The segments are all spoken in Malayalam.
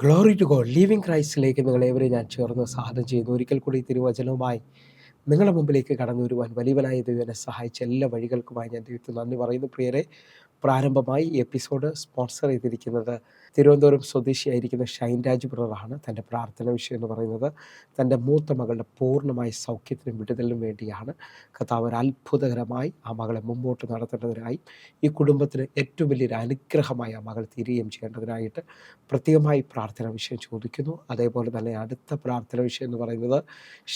Glory to God. ലിവിംഗ് ക്രൈസ്റ്റിലേക്ക് നിങ്ങളേവരെയും ഞാൻ ചേർന്ന് സ്വാഗതം ചെയ്യുന്നു. ഒരിക്കൽ കൂടി തിരുവചനവുമായി നിങ്ങളുടെ മുമ്പിലേക്ക് കടന്നു വരുവാൻ വലിയവനായ ദൈവം എന്നെ സഹായിച്ച എല്ലാ വഴികൾക്കുമായി ഞാൻ ദൈവത്തിന് നന്ദി പറയുന്നു. പ്രിയരെ, പ്രാരംഭമായി ഈ എപ്പിസോഡ് സ്പോൺസർ ചെയ്തിരിക്കുന്നത് തിരുവനന്തപുരം സ്വദേശിയായിരിക്കുന്ന ഷൈൻ രാജ് ബ്രദറാണ്. തൻ്റെ പ്രാർത്ഥന വിഷയം എന്ന് പറയുന്നത് തൻ്റെ മൂത്ത മകളുടെ പൂർണ്ണമായ സൗഖ്യത്തിനും വിടുതലിനും വേണ്ടിയാണ്. കർത്താവ് ഒരു അത്ഭുതകരമായി ആ മകളെ മുമ്പോട്ട് നടത്തേണ്ടതിനായി, ഈ കുടുംബത്തിന് ഏറ്റവും വലിയൊരു അനുഗ്രഹമായി ആ മകൾ തീരുകയും ചെയ്യേണ്ടതിനായിട്ട് പ്രത്യേകമായി പ്രാർത്ഥന വിഷയം ചോദിക്കുന്നു. അതേപോലെ തന്നെ അടുത്ത പ്രാർത്ഥന വിഷയം എന്ന് പറയുന്നത്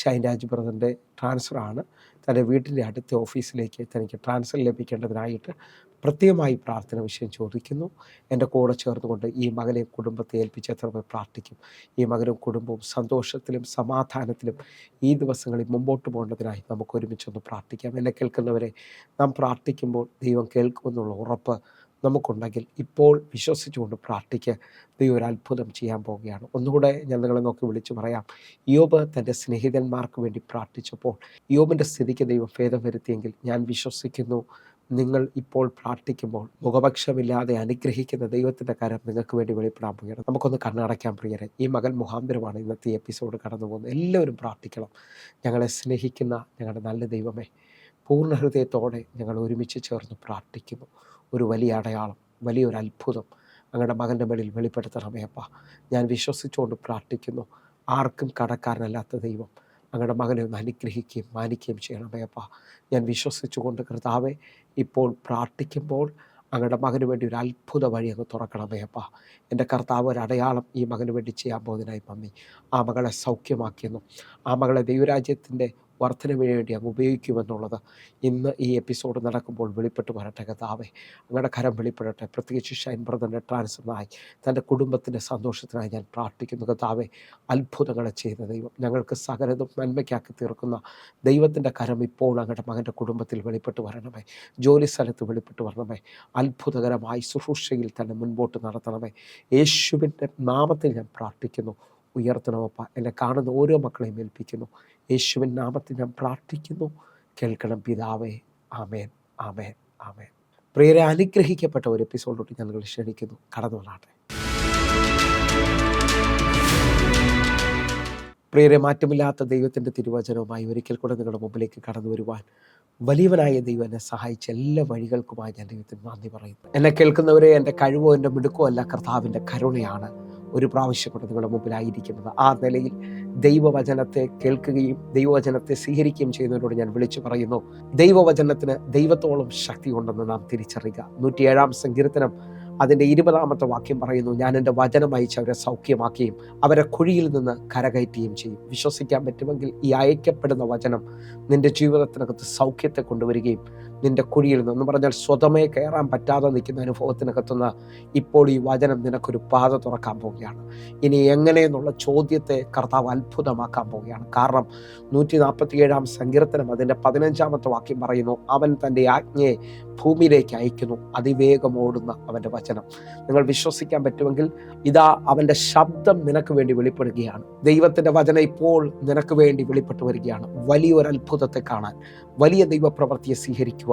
ഷൈൻ രാജ് ബ്രദറിൻ്റെ ട്രാൻസ്ഫറാണ്. തൻ്റെ വീട്ടിൻ്റെ അടുത്ത ഓഫീസിലേക്ക് തനിക്ക് ട്രാൻസ്ഫർ ലഭിക്കേണ്ടതിനായിട്ട് പ്രത്യേകമായി പ്രാർത്ഥന വിഷയം ചോദിക്കുന്നു. എൻ്റെ കൂടെ ചേർന്നുകൊണ്ട് ഈ മകനെ കുടുംബത്തെ ഏൽപ്പിച്ച് എത്ര പേർ പ്രാർത്ഥിക്കും? ഈ മകനും കുടുംബവും സന്തോഷത്തിലും സമാധാനത്തിലും ഈ ദിവസങ്ങളിൽ മുമ്പോട്ട് പോകേണ്ടതിനായി നമുക്ക് ഒരുമിച്ചൊന്ന് പ്രാർത്ഥിക്കാം. എന്നെ കേൾക്കുന്നവരെ, നാം പ്രാർത്ഥിക്കുമ്പോൾ ദൈവം കേൾക്കുമെന്നുള്ള ഉറപ്പ് നമുക്കുണ്ടെങ്കിൽ ഇപ്പോൾ വിശ്വസിച്ചുകൊണ്ട് പ്രാർത്ഥിക്കുക. ദൈവം ഒരു അത്ഭുതം ചെയ്യാൻ പോവുകയാണ്. ഒന്നുകൂടെ ഞാൻ നിങ്ങളെ നോക്കി വിളിച്ചു പറയാം. യോബ് തൻ്റെ സ്നേഹിതന്മാർക്ക് വേണ്ടി പ്രാർത്ഥിച്ചപ്പോൾ യോബിൻ്റെ സ്ഥിതിക്ക് ദൈവം ഭേദം വരുത്തിയെങ്കിൽ ഞാൻ വിശ്വസിക്കുന്നു നിങ്ങൾ ഇപ്പോൾ പ്രാർത്ഥിക്കുമ്പോൾ മുഖപക്ഷമില്ലാതെ അനുഗ്രഹിക്കുന്ന ദൈവത്തിൻ്റെ കരം നിങ്ങൾക്ക് വേണ്ടി വെളിപ്പെടാൻ പോവുകയാണ്. നമുക്കൊന്ന് കണ്ണടയ്ക്കാൻ പ്രിയരെ. ഈ മകൻ മുഖാന്തരമാണ് ഇന്നത്തെ എപ്പിസോഡ് കടന്നു പോകുന്നത്. എല്ലാവരും പ്രാർത്ഥിക്കണം. ഞങ്ങളെ സ്നേഹിക്കുന്ന ഞങ്ങളുടെ നല്ല ദൈവമേ, പൂർണ്ണ ഹൃദയത്തോടെ ഞങ്ങൾ ഒരുമിച്ച് ചേർന്ന് പ്രാർത്ഥിക്കുന്നു. ഒരു വലിയ അടയാളം, വലിയൊരു അത്ഭുതം ഞങ്ങളുടെ മകൻ്റെ മേളിൽ വെളിപ്പെടുത്തണമേ അപ്പ. ഞാൻ വിശ്വസിച്ചുകൊണ്ട് പ്രാർത്ഥിക്കുന്നു. ആർക്കും കടക്കാരനല്ലാത്ത ദൈവം ഞങ്ങളുടെ മകനെ ഒന്ന് അനുഗ്രഹിക്കുകയും മാനിക്കുകയും ചെയ്യണമേ അപ്പ. ഞാൻ വിശ്വസിച്ചുകൊണ്ട് കർത്താവെ ഇപ്പോൾ പ്രാർത്ഥിക്കുമ്പോൾ ഞങ്ങളുടെ മകന് വേണ്ടി ഒരു അത്ഭുത വഴി അങ്ങ് തുറക്കണമേ അപ്പ. എൻ്റെ കർത്താവ് ഒരു അടയാളം ഈ മകന് വേണ്ടി ചെയ്യാൻ പോകുന്നതിനായി നന്ദി. ആ മകളെ സൗഖ്യമാക്കിയെന്നും ആ മകളെ ദൈവരാജ്യത്തിൻ്റെ വർധനവിന് വേണ്ടി അങ്ങ് ഉപയോഗിക്കുമെന്നുള്ളത് ഇന്ന് ഈ എപ്പിസോഡ് നടക്കുമ്പോൾ വെളിപ്പെട്ട് വരട്ടെ കർത്താവേ. അങ്ങയുടെ കരം വെളിപ്പെടട്ടെ. പ്രത്യേകിച്ച് ഷൈൻ ബ്രദറിൻ്റെ ട്രാൻസ്ഫറിനായി, തൻ്റെ കുടുംബത്തിൻ്റെ സന്തോഷത്തിനായി ഞാൻ പ്രാർത്ഥിക്കുന്നു കർത്താവേ. അത്ഭുതങ്ങളെ ചെയ്ത ദൈവം, ഞങ്ങൾക്ക് സകലതും നന്മയ്ക്കാക്കി തീർക്കുന്ന ദൈവത്തിൻ്റെ കരം ഇപ്പോൾ അങ്ങയുടെ മകൻ്റെ കുടുംബത്തിൽ വെളിപ്പെട്ട് വരണമേ. ജോലി സ്ഥലത്ത് വെളിപ്പെട്ട് വരണമേ. അത്ഭുതകരമായി ശുശ്രൂഷയിൽ തന്നെ മുൻപോട്ട് നടത്തണമേ. യേശുവിൻ്റെ നാമത്തിൽ ഞാൻ പ്രാർത്ഥിക്കുന്നു. ഉയർത്തണമപ്പ. എന്നെ കാണുന്ന ഓരോ മക്കളെയും ഏൽപ്പിക്കുന്നു. യേശുവിൻ നാമത്തിൽ ഞാൻ പ്രാർത്ഥിക്കുന്നു. കേൾക്കണം പിതാവേ. ആമേൻ, ആമേൻ, ആമേൻ. പ്രിയരെ, അനുഗ്രഹിക്കപ്പെട്ട ഒരു എപ്പിസോഡിലോട്ട് ഞങ്ങൾ ക്ഷണിക്കുന്നു. കടന്നു വന്നാട്ടെ. പ്രിയരെ, മാറ്റമില്ലാത്ത ദൈവത്തിൻ്റെ തിരുവചനവുമായി ഒരിക്കൽ കൂടെ നിങ്ങളുടെ മുമ്പിലേക്ക് കടന്നു വരുവാൻ വലിയവനായ ദൈവം എന്നെ സഹായിച്ച എല്ലാ വഴികൾക്കുമായി ഞാൻ ദൈവത്തിന് നന്ദി പറയുന്നു. എന്നെ കേൾക്കുന്നവരെ, എൻ്റെ കഴിവോ എൻ്റെ മിടുക്കോ അല്ല, കർത്താവിൻ്റെ കരുണയാണ് ഒരു പ്രാവശ്യം കൂടെ നിങ്ങളുടെ മുമ്പിലായിരിക്കുന്നത്. ആ നിലയിൽ ദൈവവചനത്തെ കേൾക്കുകയും ദൈവവചനത്തെ സ്വീകരിക്കുകയും ചെയ്യുന്നവരോട് ഞാൻ വിളിച്ചു പറയുന്നു, ദൈവവചനത്തിന് ദൈവത്തോളം ശക്തിയുണ്ടെന്ന് നാം തിരിച്ചറിയുക. 107-ാം സങ്കീർത്തനം അതിൻ്റെ 20-ാമത്തെ വാക്യം പറയുന്നു, ഞാൻ എൻ്റെ വചനം അയച്ച് അവരെ സൗഖ്യമാക്കുകയും അവരെ കുഴിയിൽ നിന്ന് കരകയറ്റുകയും ചെയ്യും. വിശ്വസിക്കാൻ പറ്റുമെങ്കിൽ ഈ അയക്കപ്പെടുന്ന വചനം നിൻ്റെ ജീവിതത്തിനകത്ത് സൗഖ്യത്തെ കൊണ്ടുവരികയും നിൻ്റെ കുഴിയിൽ നിന്ന് പറഞ്ഞാൽ സ്വതമേ കയറാൻ പറ്റാതെ നിൽക്കുന്ന അനുഭവത്തിനകത്തുനിന്ന് ഇപ്പോൾ ഈ വചനം നിനക്കൊരു പാത തുറക്കാൻ പോവുകയാണ്. ഇനി എങ്ങനെയെന്നുള്ള ചോദ്യത്തെ കർത്താവ് അത്ഭുതമാക്കാൻ പോവുകയാണ്. കാരണം 147-ാം സങ്കീർത്തനം അതിൻ്റെ 15-ാമത്തെ വാക്യം പറയുന്നു, അവൻ തൻ്റെ ആജ്ഞയെ ഭൂമിയിലേക്ക് അയക്കുന്നു, അതിവേഗം ഓടുന്ന അവൻ്റെ വചനം. നിങ്ങൾ വിശ്വസിക്കാൻ പറ്റുമെങ്കിൽ ഇതാ അവൻ്റെ ശബ്ദം നിനക്ക് വേണ്ടി വെളിപ്പെടുകയാണ്. ദൈവത്തിൻ്റെ വചനം ഇപ്പോൾ നിനക്ക് വേണ്ടി വെളിപ്പെട്ടു വരികയാണ്. വലിയൊരു അത്ഭുതത്തെ കാണാൻ, വലിയ ദൈവപ്രവൃത്തിയെ സ്വീകരിക്കുവാൻ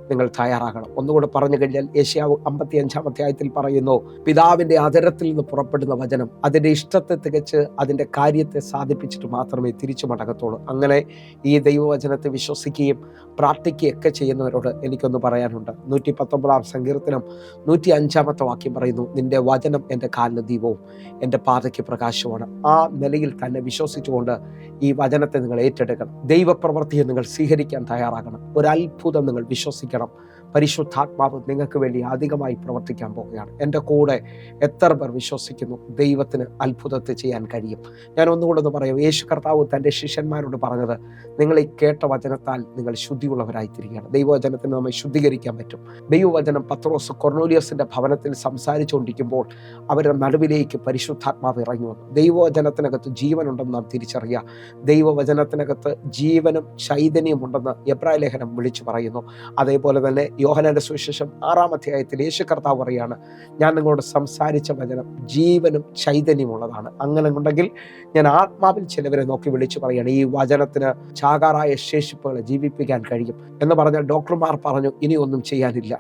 നിങ്ങൾ തയ്യാറാകണം. ഒന്നുകൂടെ പറഞ്ഞു കഴിഞ്ഞാൽ യെശയ്യാവ് 55-ാം അധ്യായത്തിൽ പറയുന്നു, പിതാവിൻ്റെ അധരത്തിൽ നിന്ന് പുറപ്പെടുന്ന വചനം അതിൻ്റെ ഇഷ്ടത്തെ തികച്ച് അതിൻ്റെ കാര്യത്തെ സാധിപ്പിച്ചിട്ട് മാത്രമേ തിരിച്ചു മടങ്ങത്തുള്ളൂ. അങ്ങനെ ഈ ദൈവവചനത്തെ വിശ്വസിക്കുകയും പ്രാർത്ഥിക്കുകയൊക്കെ ചെയ്യുന്നവരോട് എനിക്കൊന്ന് പറയാനുണ്ട്. 119-ാം സങ്കീർത്തനം 105-ാമത്തെ വാക്യം പറയുന്നു, നിന്റെ വചനം എൻ്റെ കാലിന് ദീപവും എൻ്റെ പാതയ്ക്ക് പ്രകാശമാണ്. ആ നിലയിൽ തന്നെ വിശ്വസിച്ചുകൊണ്ട് ഈ വചനത്തെ നിങ്ങൾ ഏറ്റെടുക്കണം. ദൈവപ്രവൃത്തിയെ നിങ്ങൾ സ്വീകരിക്കാൻ തയ്യാറാകണം. ഒരത്ഭുതം നിങ്ങൾ വിശ്വസിക്കണം. പരിശുദ്ധാത്മാവ് നിങ്ങൾക്ക് വേണ്ടി അധികമായി പ്രവർത്തിക്കാൻ പോവുകയാണ്. എൻ്റെ കൂടെ എത്ര പേർ വിശ്വസിക്കുന്നു ദൈവത്തിന് അത്ഭുതത്തെ ചെയ്യാൻ കഴിയും? ഞാൻ ഒന്നുകൂടെ ഒന്ന് പറയാം. യേശു കർത്താവ് തൻ്റെ ശിഷ്യന്മാരോട് പറഞ്ഞത്, നിങ്ങൾ ഈ കേട്ട വചനത്താൽ നിങ്ങൾ ശുദ്ധിയുള്ളവരായി തീരുകയാണ്. ദൈവവചനത്തിന് നമ്മെ ശുദ്ധീകരിക്കാൻ പറ്റും. ദൈവവചനം പത്രോസ് കൊർന്നേലിയോസിൻ്റെ ഭവനത്തിൽ സംസാരിച്ചുകൊണ്ടിരിക്കുമ്പോൾ അവരുടെ നടുവിലേക്ക് പരിശുദ്ധാത്മാവ് ഇറങ്ങി വന്നു. ദൈവവചനത്തിനകത്ത് ജീവനുണ്ടെന്ന് നാം തിരിച്ചറിയുക. ദൈവവചനത്തിനകത്ത് ജീവനും ചൈതന്യവും ഉണ്ടെന്ന് എബ്രായ ലേഖനം വിളിച്ചു പറയുന്നു. അതേപോലെ തന്നെ യോഹന്നാന്റെ സുവിശേഷം 6-ാം അധ്യായത്തിൽ യേശു കർത്താവ് പറയാണ്, ഞാൻ നിങ്ങളോട് സംസാരിച്ച വചനം ജീവനും ചൈതന്യമുള്ളതാണ്. അങ്ങനെ ഉണ്ടെങ്കിൽ ഞാൻ ആത്മാവിൽ ചിലവരെ നോക്കി വിളിച്ചു പറയുകയാണ്, ഈ വചനത്തിന് ചാകാറായ ശേഷിപ്പുകളെ ജീവിപ്പിക്കാൻ കഴിയും എന്ന് പറഞ്ഞാൽ ഡോക്ടർമാർ പറഞ്ഞു ഇനി ഒന്നും ചെയ്യാനില്ല,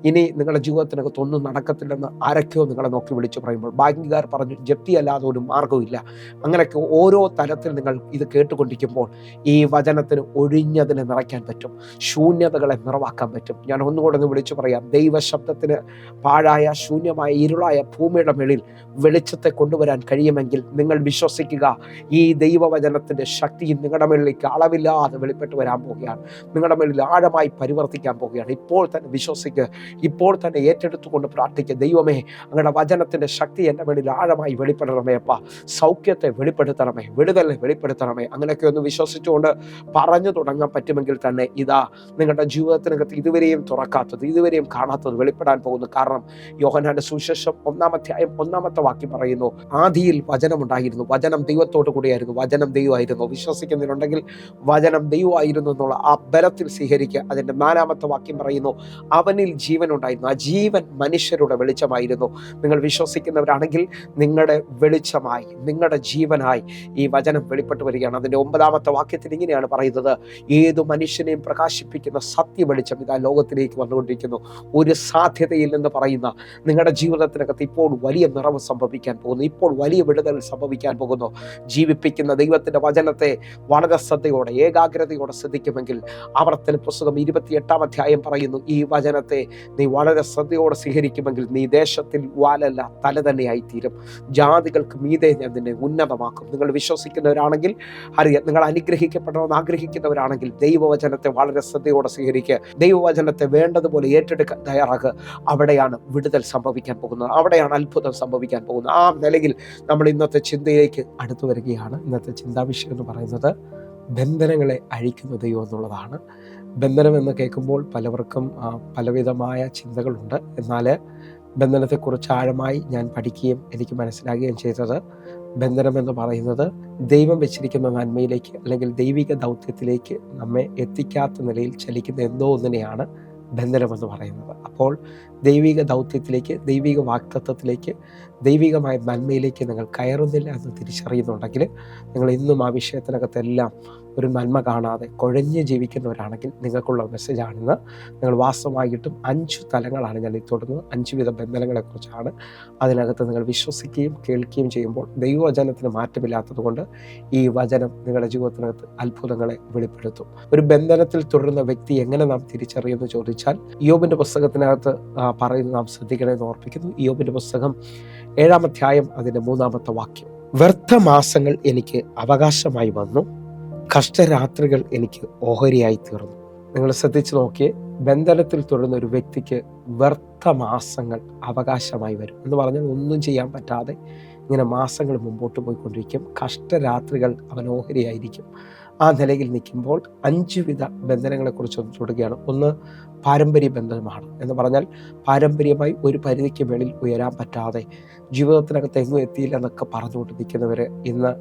ഇനി നിങ്ങളുടെ ജീവിതത്തിനകത്ത് ഒന്നും നടക്കത്തില്ലെന്ന് ആരൊക്കെയോ നിങ്ങളെ നോക്കി വിളിച്ചു പറയുമ്പോൾ, ബാങ്കുകാർ പറഞ്ഞു ജപ്തിയല്ലാതെ ഒരു മാർഗ്ഗമില്ല. അങ്ങനെയൊക്കെ ഓരോ തലത്തിൽ നിങ്ങൾ ഇത് കേട്ടുകൊണ്ടിരിക്കുമ്പോൾ ഈ വചനത്തിന് ഒഴിഞ്ഞതിനെ നിറയ്ക്കാൻ പറ്റും, ശൂന്യതകളെ നിറവാക്കാൻ പറ്റും. ഞാൻ ഒന്നുകൂടെ വിളിച്ചു പറയാം, ദൈവശബ്ദത്തിന് പാഴായ ശൂന്യമായ ഇരുളായ ഭൂമിയുടെ മേളിൽ വെളിച്ചത്തെ കൊണ്ടുവരാൻ കഴിയുമെങ്കിൽ നിങ്ങൾ വിശ്വസിക്കുക, ഈ ദൈവവചനത്തിന്റെ ശക്തി നിങ്ങളുടെ മേളിലേക്ക് അളവില്ലാതെ വെളിപ്പെട്ട് വരാൻ പോവുകയാണ്, നിങ്ങളുടെ മേളിൽ ആഴമായി പരിവർത്തിക്കാൻ പോവുകയാണ്. ഇപ്പോൾ തന്നെ വിശ്വസിക്കുക, ഇപ്പോൾ തന്നെ ഏറ്റെടുത്തുകൊണ്ട് പ്രാർത്ഥിക്കുക, ദൈവമേ അങ്ങയുടെ വചനത്തിന്റെ ശക്തി എൻ്റെ മേളിൽ ആഴമായി വെളിപ്പെടണമേ അപ്പ, സൗഖ്യത്തെ വെളിപ്പെടുത്തണമേ, വിടുതലിനെ വെളിപ്പെടുത്തണമേ. അങ്ങനെയൊക്കെ ഒന്ന് വിശ്വസിച്ചുകൊണ്ട് പറഞ്ഞു തുടങ്ങാൻ പറ്റുമെങ്കിൽ തന്നെ ഇതാ നിങ്ങളുടെ ജീവിതത്തിനകത്ത് ഇതുവരെയും തുറക്കാത്തത്, ഇതുവരെയും കാണാത്തത് വെളിപ്പെടാൻ പോകുന്നു. കാരണം യോഹന്നാന്റെ സുവിശേഷം 1-ാം അധ്യായം 1-ാമത്തെ വാക്യം പറയുന്നു, ആദിയിൽ വചനമുണ്ടായിരുന്നു, വചനം ദൈവത്തോടു കൂടിയായിരുന്നു, വചനം ദൈവമായിരുന്നു. വിശ്വസിക്കുന്നുണ്ടെങ്കിൽ വചനം ദൈവമായിരുന്നു എന്നുള്ള ആ ബലത്തിൽ സ്വീകരിക്കുക. അതിന്റെ 4-ാമത്തെ വാക്യം പറയുന്നു, അവനിൽ ജീവൻ ഉണ്ടായിരുന്നു, ആ ജീവൻ മനുഷ്യരുടെ വെളിച്ചമായിരുന്നു. നിങ്ങൾ വിശ്വസിക്കുന്നവരാണെങ്കിൽ നിങ്ങളുടെ വെളിച്ചമായി, നിങ്ങളുടെ ജീവനായി ഈ വചനം വെളിപ്പെട്ട് വരികയാണ്. അതിന്റെ 9-ാമത്തെ വാക്യത്തിൽ ഇങ്ങനെയാണ് പറയുന്നത്, ഏതു മനുഷ്യനെയും പ്രകാശിപ്പിക്കുന്ന സത്യ വെളിച്ചം ഇതാ ലോകത്തിലേക്ക് വന്നുകൊണ്ടിരിക്കുന്നു. ഒരു സാധ്യതയില്ലെന്ന് പറയുന്ന നിങ്ങളുടെ ജീവിതത്തിനകത്ത് ഇപ്പോൾ വലിയ നിറവ് സംഭവിക്കാൻ പോകുന്നു, ഇപ്പോൾ വലിയ വിടുതൽ സംഭവിക്കാൻ പോകുന്നു. ജീവിപ്പിക്കുന്ന ദൈവത്തിന്റെ വചനത്തെ വളരെ ശ്രദ്ധയോടെ ഏകാഗ്രതയോടെ ശ്രദ്ധിക്കുമെങ്കിൽ, ആവർത്തന പുസ്തകം 28-ാം അധ്യായം പറയുന്നു, ഈ വചനത്തെ നീ വളരെ ശ്രദ്ധയോടെ സ്വീകരിക്കുമെങ്കിൽ നീ ദേശത്തിൽ വാലല്ല തല തന്നെയായി തീരും, ജാതികൾക്ക് മീതെ ഞാൻ നിന്നെ ഉന്നതമാക്കും. നിങ്ങൾ വിശ്വസിക്കുന്നവരാണെങ്കിൽ അറിയാം, നിങ്ങൾ അനുഗ്രഹിക്കപ്പെടണമെന്ന് ആഗ്രഹിക്കുന്നവരാണെങ്കിൽ ദൈവവചനത്തെ വളരെ ശ്രദ്ധയോടെ സ്വീകരിക്കുക, ദൈവവചനത്തെ വേണ്ടതുപോലെ ഏറ്റെടുക്കാൻ തയ്യാറാക്കുക. അവിടെയാണ് വിടുതൽ സംഭവിക്കാൻ പോകുന്നത്, അവിടെയാണ് അത്ഭുതം സംഭവിക്കാൻ പോകുന്നത്. ആ നിലയിൽ നമ്മൾ ഇന്നത്തെ ചിന്തയിലേക്ക് അടുത്തു വരികയാണ്. ഇന്നത്തെ ചിന്താവിഷയം എന്ന് പറയുന്നത് ബന്ധനങ്ങളെ അഴിക്കുന്ന ദൈവം എന്നുള്ളതാണ്. ബന്ധനം എന്ന് കേൾക്കുമ്പോൾ പലവർക്കും പലവിധമായ ചിന്തകളുണ്ട്. എന്നാൽ ബന്ധനത്തെക്കുറിച്ച് ആഴമായി ഞാൻ പഠിക്കുകയും എനിക്ക് മനസ്സിലാകുകയും ചെയ്തത്, ബന്ധനം എന്ന് പറയുന്നത് ദൈവം വെച്ചിരിക്കുന്ന നന്മയിലേക്ക് അല്ലെങ്കിൽ ദൈവിക ദൗത്യത്തിലേക്ക് നമ്മെ എത്തിക്കാത്ത നിലയിൽ ചലിക്കുന്ന എന്തോ ഒന്നിനെയാണ് ബന്ധനമെന്ന് പറയുന്നത്. അപ്പോൾ ദൈവിക ദൗത്യത്തിലേക്ക്, ദൈവിക വാഗ്ദത്തത്തിലേക്ക്, ദൈവികമായ നന്മയിലേക്ക് നിങ്ങൾ കയറുന്നില്ല എന്ന് തിരിച്ചറിയുന്നുണ്ടെങ്കിൽ, നിങ്ങൾ ഇന്നും ആ വിഷയത്തിനകത്തെല്ലാം ഒരു നന്മ കാണാതെ കുഴഞ്ഞ് ജീവിക്കുന്നവരാണെങ്കിൽ നിങ്ങൾക്കുള്ള മെസ്സേജാണിന്ന്. നിങ്ങൾ വാസ്തവമായിട്ടും 5 തലങ്ങളാണ് ഞാൻ തുടങ്ങുന്നത്, 5 വിധ ബന്ധനങ്ങളെക്കുറിച്ചാണ്. അതിനകത്ത് നിങ്ങൾ വിശ്വസിക്കുകയും കേൾക്കുകയും ചെയ്യുമ്പോൾ ദൈവവചനത്തിന് മാറ്റമില്ലാത്തത് കൊണ്ട് ഈ വചനം നിങ്ങളുടെ ജീവിതത്തിനകത്ത് അത്ഭുതങ്ങളെ വെളിപ്പെടുത്തും. ഒരു ബന്ധനത്തിൽ തുടരുന്ന വ്യക്തി എങ്ങനെ നാം തിരിച്ചറിയുമെന്ന് ചോദിച്ചാൽ, ഇയ്യോബിന്റെ പുസ്തകത്തിനകത്ത് പറയുന്നത് നാം ശ്രദ്ധിക്കണമെന്ന് ഓർപ്പിക്കുന്നു. ഇയ്യോബിന്റെ പുസ്തകം 7-ാം അധ്യായം അതിന്റെ 3-ാമത്തെ വാക്യം, വ്യർത്ഥമാസങ്ങൾ എനിക്ക് അവകാശമായി വന്നു, കഷ്ടരാത്രികൾ എനിക്ക് ഓഹരിയായി തീർന്നു. നിങ്ങൾ ശ്രദ്ധിച്ചു നോക്കിയേ, ബന്ധനത്തിൽ തുടരുന്ന ഒരു വ്യക്തിക്ക് വ്യർത്ഥമാസങ്ങൾ അവകാശമായി വരും എന്ന് പറഞ്ഞാൽ ഒന്നും ചെയ്യാൻ പറ്റാതെ ഇങ്ങനെ മാസങ്ങൾ മുമ്പോട്ട് പോയിക്കൊണ്ടിരിക്കും. കഷ്ടരാത്രികൾ അവൻ ഓഹരിയായിരിക്കും. ആ നിലയിൽ നിൽക്കുമ്പോൾ 5 വിധ ബന്ധനങ്ങളെക്കുറിച്ച് തുടങ്ങുകയാണ്. ഒന്ന് പാരമ്പര്യ ബന്ധനമാണ് എന്ന് പറഞ്ഞാൽ പാരമ്പര്യമായി ഒരു പരിധിക്ക് മേളിൽ ഉയരാൻ പറ്റാതെ ജീവിതത്തിനകത്ത് എങ്ങും എത്തിയില്ല എന്നൊക്കെ പറഞ്ഞുകൊണ്ട് നിൽക്കുന്നവർ ഇന്ന്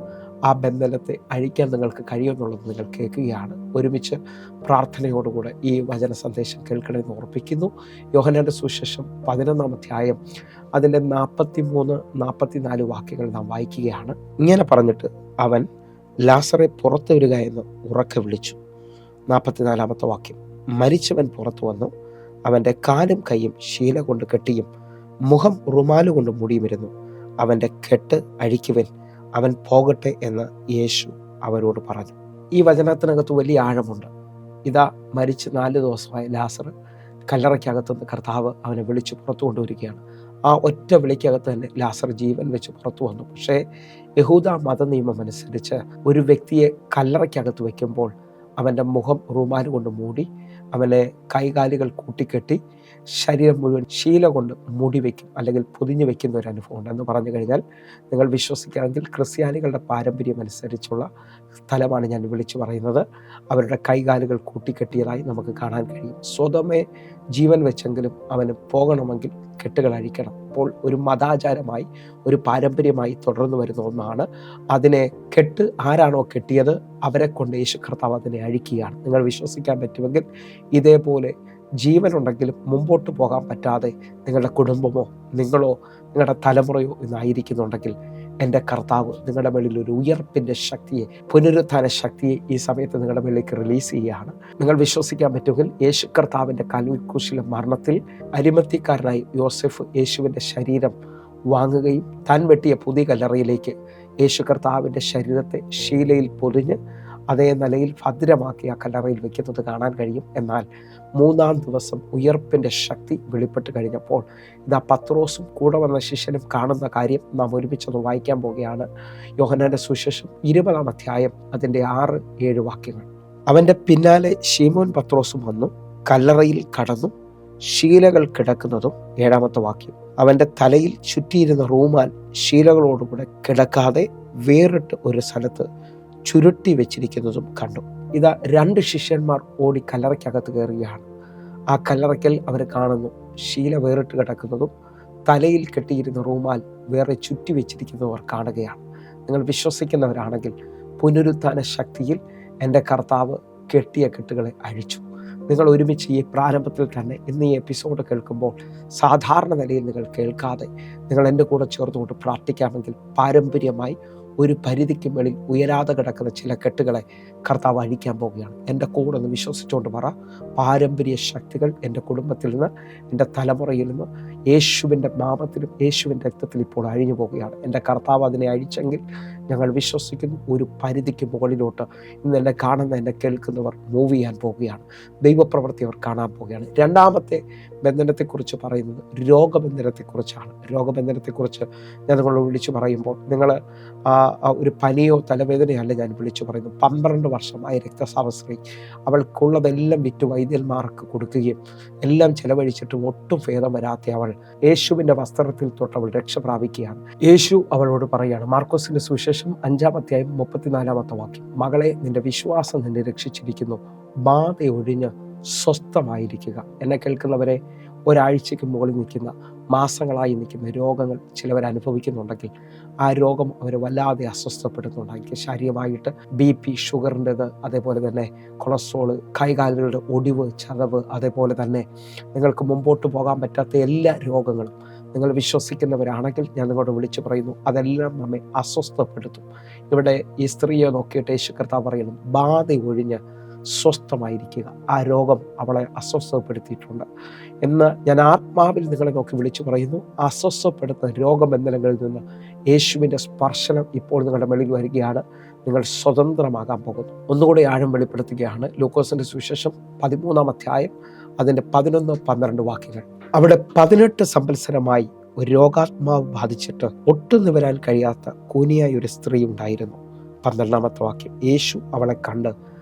ആ ബന്ധനത്തെ അഴിക്കാൻ നിങ്ങൾക്ക് കഴിയുമെന്നുള്ളത് നിങ്ങൾ കേൾക്കുകയാണ്. ഒരുമിച്ച് പ്രാർത്ഥനയോടുകൂടെ ഈ വചന സന്ദേശം കേൾക്കണമെന്ന് ഓർപ്പിക്കുന്നു. യോഹന്നാന്റെ സുവിശേഷം 11-ാം അധ്യായം അതിൻ്റെ 43-44 വാക്യങ്ങൾ നാം വായിക്കുകയാണ്. ഇങ്ങനെ പറഞ്ഞിട്ട് അവൻ ലാസറെ പുറത്തു വരിക എന്ന് ഉറക്കെ വിളിച്ചു. 44-ാമത്തെ വാക്യം, മരിച്ചവൻ പുറത്തു വന്നു, അവൻ്റെ കാലും കൈയും ശീല കൊണ്ട് കെട്ടിയും മുഖം റുമാലു കൊണ്ട് മൂടിയുമിരുന്നു. അവൻ്റെ കെട്ട് അഴിക്കുവൻ, അവൻ പോകട്ടെ എന്ന് യേശു അവരോട് പറഞ്ഞു. ഈ വചനത്തിനകത്ത് വലിയ ആഴമുണ്ട്. ഇതാ മരിച്ച് 4 ദിവസമായ ലാസർ കല്ലറയ്ക്കകത്തുനിന്ന് കർത്താവ് അവനെ വിളിച്ച് പുറത്തു കൊണ്ടുവരികയാണ്. ആ ഒറ്റ വിളിക്കകത്ത് തന്നെ ലാസർ ജീവൻ വെച്ച് പുറത്തു വന്നു. പക്ഷേ യഹൂദ മത നിയമം അനുസരിച്ച് ഒരു വ്യക്തിയെ കല്ലറയ്ക്കകത്ത് വയ്ക്കുമ്പോൾ അവൻ്റെ മുഖം റുമാല് കൊണ്ട് മൂടി, അവനെ കൈകാലുകൾ കൂട്ടിക്കെട്ടി, ശരീരം മുഴുവൻ ശീല കൊണ്ട് മൂടി വയ്ക്കും അല്ലെങ്കിൽ പൊതിഞ്ഞു വയ്ക്കുന്ന ഒരു അനുഭവമുണ്ട്. എന്ന് പറഞ്ഞു കഴിഞ്ഞാൽ നിങ്ങൾ വിശ്വസിക്കുകയാണെങ്കിൽ ക്രിസ്ത്യാനികളുടെ പാരമ്പര്യം അനുസരിച്ചുള്ള സ്ഥലമാണ് ഞാൻ വിളിച്ചു പറയുന്നത്. അവരുടെ കൈകാലുകൾ കൂട്ടിക്കെട്ടിയതായി നമുക്ക് കാണാൻ കഴിയും. സ്വതമേ ജീവൻ വെച്ചെങ്കിലും അവന് പോകണമെങ്കിൽ കെട്ടുകൾ അഴിക്കണം. അപ്പോൾ ഒരു മതാചാരമായി, ഒരു പാരമ്പര്യമായി തുടർന്നു വരുന്ന ഒന്നാണ്. അതിനെ കെട്ട് ആരാണോ കെട്ടിയത് അവരെ കൊണ്ട് യേശു കർത്താവ് അതിനെ അഴിക്കുകയാണ്. നിങ്ങൾ വിശ്വസിക്കാൻ പറ്റുമെങ്കിൽ ഇതേപോലെ ജീവനുണ്ടെങ്കിലും മുമ്പോട്ട് പോകാൻ പറ്റാതെ നിങ്ങളുടെ കുടുംബമോ നിങ്ങളോ നിങ്ങളുടെ തലമുറയോ ഇന്നായിരിക്കുന്നുണ്ടെങ്കിൽ എൻ്റെ കർത്താവ് നിങ്ങളുടെ മേളിൽ ഒരു ഉയർപ്പിൻ്റെ ശക്തിയെ, പുനരുത്ഥാന ശക്തിയെ ഈ സമയത്ത് നിങ്ങളുടെ മേളിലേക്ക് റിലീസ് ചെയ്യുകയാണ്. നിങ്ങൾ വിശ്വസിക്കാൻ പറ്റുമെങ്കിൽ യേശു കർത്താവിൻ്റെ കൽവരി ക്രൂശിലെ മരണത്തിൽ അരിമത്തിക്കാരനായി യോസെഫ് യേശുവിൻ്റെ ശരീരം വാങ്ങുകയും താൻ വെട്ടിയ പുതിയ കല്ലറയിലേക്ക് യേശു കർത്താവിൻ്റെ ശരീരത്തെ ശീലയിൽ പൊതിഞ്ഞ് അതേ നിലയിൽ ഭദ്രമാക്കി ആ കല്ലറയിൽ വെക്കുന്നത് കാണാൻ കഴിയും. എന്നാൽ 3-ാം ദിവസം ഉയർപ്പിൻ്റെ ശക്തി വെളിപ്പെട്ട് കഴിഞ്ഞപ്പോൾ ഇതാ പത്രോസും കൂടെ വന്ന ശിഷ്യനും കാണുന്ന കാര്യം നാം ഒരുമിച്ചൊന്ന് വായിക്കാൻ പോവുകയാണ്. യോഹന്നാന്റെ സുവിശേഷം 20-ാം അധ്യായം അതിൻ്റെ 6-7 വാക്യങ്ങൾ. അവൻ്റെ പിന്നാലെ ശീമോൻ പത്രോസും വന്നു, കല്ലറയിൽ കടന്നു, ശീലകൾ കിടക്കുന്നതും 7-ാമത്തെ വാക്യം. അവൻ്റെ തലയിൽ ചുറ്റിയിരുന്ന റൂമാൽ ശീലകളോടുകൂടെ കിടക്കാതെ വേറിട്ട് ഒരു സ്ഥലത്ത് ചുരുട്ടി വെച്ചിരിക്കുന്നതും കണ്ടു. ഇതാ 2 ശിഷ്യന്മാർ ഓടി കല്ലറയ്ക്കകത്ത് കയറുകയാണ്. ആ കല്ലറയ്ക്കൽ അവർ കാണുന്നു ശീല വേറിട്ട് കിടക്കുന്നതും തലയിൽ കെട്ടിയിരുന്ന റൂമാൽ വേറെ ചുറ്റി വെച്ചിരിക്കുന്നതും അവർ കാണുകയാണ്. നിങ്ങൾ വിശ്വസിക്കുന്നവരാണെങ്കിൽ പുനരുത്ഥാന ശക്തിയിൽ എൻ്റെ കർത്താവ് കെട്ടിയ കെട്ടുകളെ അഴിച്ചു. നിങ്ങൾ ഒരുമിച്ച് ഈ പ്രാരംഭത്തിൽ തന്നെ ഇന്ന് ഈ എപ്പിസോഡ് കേൾക്കുമ്പോൾ സാധാരണ നിലയിൽ നിങ്ങൾ കേൾക്കാതെ നിങ്ങൾ എൻ്റെ കൂടെ ചേർത്തുകൊണ്ട് പ്രാർത്ഥിക്കാമെങ്കിൽ പാരമ്പര്യമായി ഒരു പരിധിക്ക് മേളിൽ ഉയരാതെ കിടക്കുന്ന ചില കെട്ടുകളെ കർത്താവ് അഴിക്കാൻ പോവുകയാണ്. എൻ്റെ കൂടെ ഒന്ന് വിശ്വസിച്ചുകൊണ്ട് പറ, പാരമ്പര്യ ശക്തികൾ എൻ്റെ കുടുംബത്തിൽ നിന്ന്, എൻ്റെ തലമുറയിൽ നിന്ന് യേശുവിൻ്റെ നാമത്തിലും യേശുവിൻ്റെ രക്തത്തിൽ ഇപ്പോൾ അഴിഞ്ഞു പോവുകയാണ്. എൻ്റെ കർത്താവ് അതിനെ അഴിച്ചെങ്കിൽ ഞങ്ങൾ വിശ്വസിക്കുന്നു ഒരു പരിധിക്ക് മുകളിലോട്ട് ഇന്ന് എന്നെ കാണുന്ന എന്നെ കേൾക്കുന്നവർ മൂവ് ചെയ്യാൻ പോവുകയാണ്. ദൈവപ്രവൃത്തി അവർ കാണാൻ പോവുകയാണ്. 2-ാമത്തെ ബന്ധനത്തെക്കുറിച്ച് പറയുന്നത് രോഗബന്ധനത്തെക്കുറിച്ചാണ്. രോഗബന്ധനത്തെക്കുറിച്ച് ഞാൻ നിങ്ങളോട് വിളിച്ചു പറയുമ്പോൾ നിങ്ങൾ ഒരു പനിയോ തലവേദനയോ അല്ല ഞാൻ വിളിച്ചു പറയുന്നു. 12 വർഷമായി രക്തസ്രാവ സ്ത്രീ, അവൾക്കുള്ളതെല്ലാം വിറ്റ് വൈദ്യന്മാർക്ക് കൊടുക്കുകയും എല്ലാം ചെലവഴിച്ചിട്ടും ഒട്ടും ഭേദം വരാത്ത അവൾ യേശുവിൻ്റെ വസ്ത്രത്തിൽ തൊട്ട് അവൾ രക്ഷ പ്രാപിക്കുകയാണ്. യേശു അവളോട് പറയുകയാണ്, മാർക്കോസിന്റെ സുവിശേഷം 5-ാം അധ്യായം 34-ാമത്തെ വാക്യം, മകളെ, നിന്റെ വിശ്വാസം നിന്നെ രക്ഷിച്ചിരിക്കുന്നു, ബാധ ഒഴിഞ്ഞ് സ്വസ്ഥമായിരിക്കുക. എന്നെ കേൾക്കുന്നവരെ, ഒരാഴ്ചയ്ക്ക് മുകളിൽ നിൽക്കുന്ന, മാസങ്ങളായി നിൽക്കുന്ന രോഗങ്ങൾ ചിലവർ അനുഭവിക്കുന്നുണ്ടെങ്കിൽ ആ രോഗം അവരെ വല്ലാതെ അസ്വസ്ഥപ്പെടുന്നുണ്ടായിരിക്കും. ശാരീരികമായിട്ട് BP, ഷുഗറിൻ്റെത്, അതേപോലെ തന്നെ കൊളസ്ട്രോള്, കൈകാലുകളുടെ ഒടിവ്, ചതവ്, അതേപോലെ തന്നെ നിങ്ങൾക്ക് മുമ്പോട്ട് പോകാൻ പറ്റാത്ത എല്ലാ രോഗങ്ങളും നിങ്ങൾ വിശ്വസിക്കുന്നവരാണെങ്കിൽ ഞാൻ നിങ്ങളോട് വിളിച്ചു പറയുന്നു, അതെല്ലാം നമ്മെ അസ്വസ്ഥപ്പെടുത്തും. ഇവിടെ ഈ സ്ത്രീയെ നോക്കിയിട്ട് യേശു കർത്താവ് പറയുന്നു, ബാധ ഒഴിഞ്ഞ് സ്വസ്ഥമായിരിക്കുക. ആ രോഗം അവളെ അസ്വസ്ഥപ്പെടുത്തിയിട്ടുണ്ട് എന്ന് ഞാൻ ആത്മാവിൽ നിങ്ങളെ നോക്കി വിളിച്ചു പറയുന്നു. അസ്വസ്ഥപ്പെടുത്തുന്ന രോഗബന്ധനങ്ങളിൽ നിന്ന് യേശുവിൻ്റെ സ്പർശനം ഇപ്പോൾ നിങ്ങളുടെ മേളിൽ വരികയാണ്. നിങ്ങൾ സ്വതന്ത്രമാകാൻ പോകുന്നു. ഒന്നുകൂടി ആഴം വെളിപ്പെടുത്തുകയാണ്. ലൂക്കോസിന്റെ സുവിശേഷം 13-ാം അധ്യായം അതിൻ്റെ 11-12 വാക്യങ്ങൾ. അവിടെ 18 സംവത്സരമായി ഒരു രോഗാത്മാവ് ബാധിച്ചിട്ട് ഒട്ടും നിവരാൻ കഴിയാത്ത കൂനിയായ ഒരു സ്ത്രീ ഉണ്ടായിരുന്നു. 12-ാമത്തെ വാക്യം, യേശു അവളെ കണ്ട്